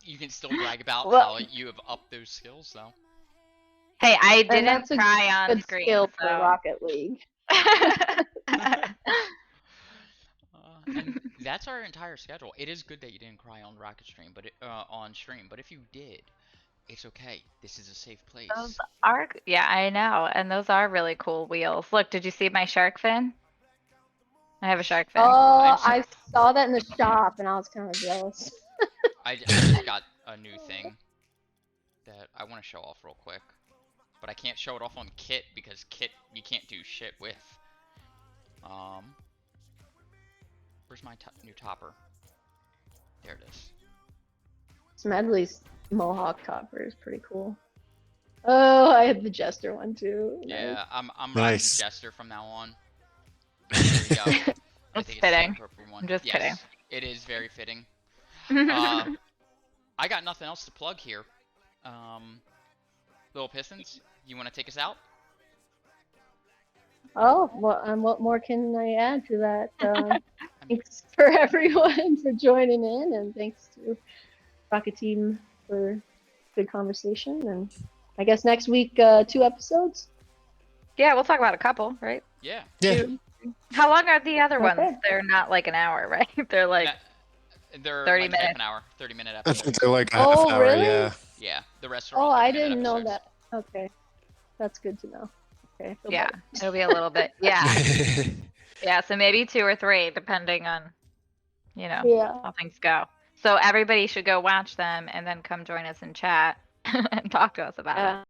You can still brag about how you have upped those skills, though. Hey, I And didn't that's a cry on good screen, skill so. for Rocket League. And that's our entire schedule. It is good that you didn't cry on Rocket Stream, on stream, but if you did, it's okay. This is a safe place. Those are, yeah, I know, and those are really cool wheels. Look, did you see my shark fin? I have a shark fin. Oh, I saw that in the shop, and I was kind of jealous. I just got a new thing that I want to show off real quick, but I can't show it off on Kit because Kit you can't do shit with. Where's my new topper? There it is. Smedley's Mohawk topper is pretty cool. Oh, I had the Jester one too. Yeah, I'm Nice. riding Jester from now on. There we go. I It's think fitting. the appropriate one. I'm just kidding. It is very fitting. I got nothing else to plug here. Little Pistons, you want to take us out? Oh, well, what more can I add to that? Thanks for everyone for joining in, and thanks to Rocket Team for good conversation. And I guess next week, 2 episodes. Yeah, we'll talk about a couple, right? Yeah. Yeah. How long are the other Okay. ones? They're not like an hour, right? They're like They're 30 like half minutes. an hour, 30-minute I episodes. think they're like a half Oh, hour, really? yeah. Yeah, the rest are Oh, all I 30-minute didn't know episodes. that. Okay, that's good to know. Okay. feel Yeah, better. it'll be a little bit. Yeah, yeah. So maybe 2 or 3, depending on, Yeah. how things go. So everybody should go watch them and then come join us in chat and talk to us about it.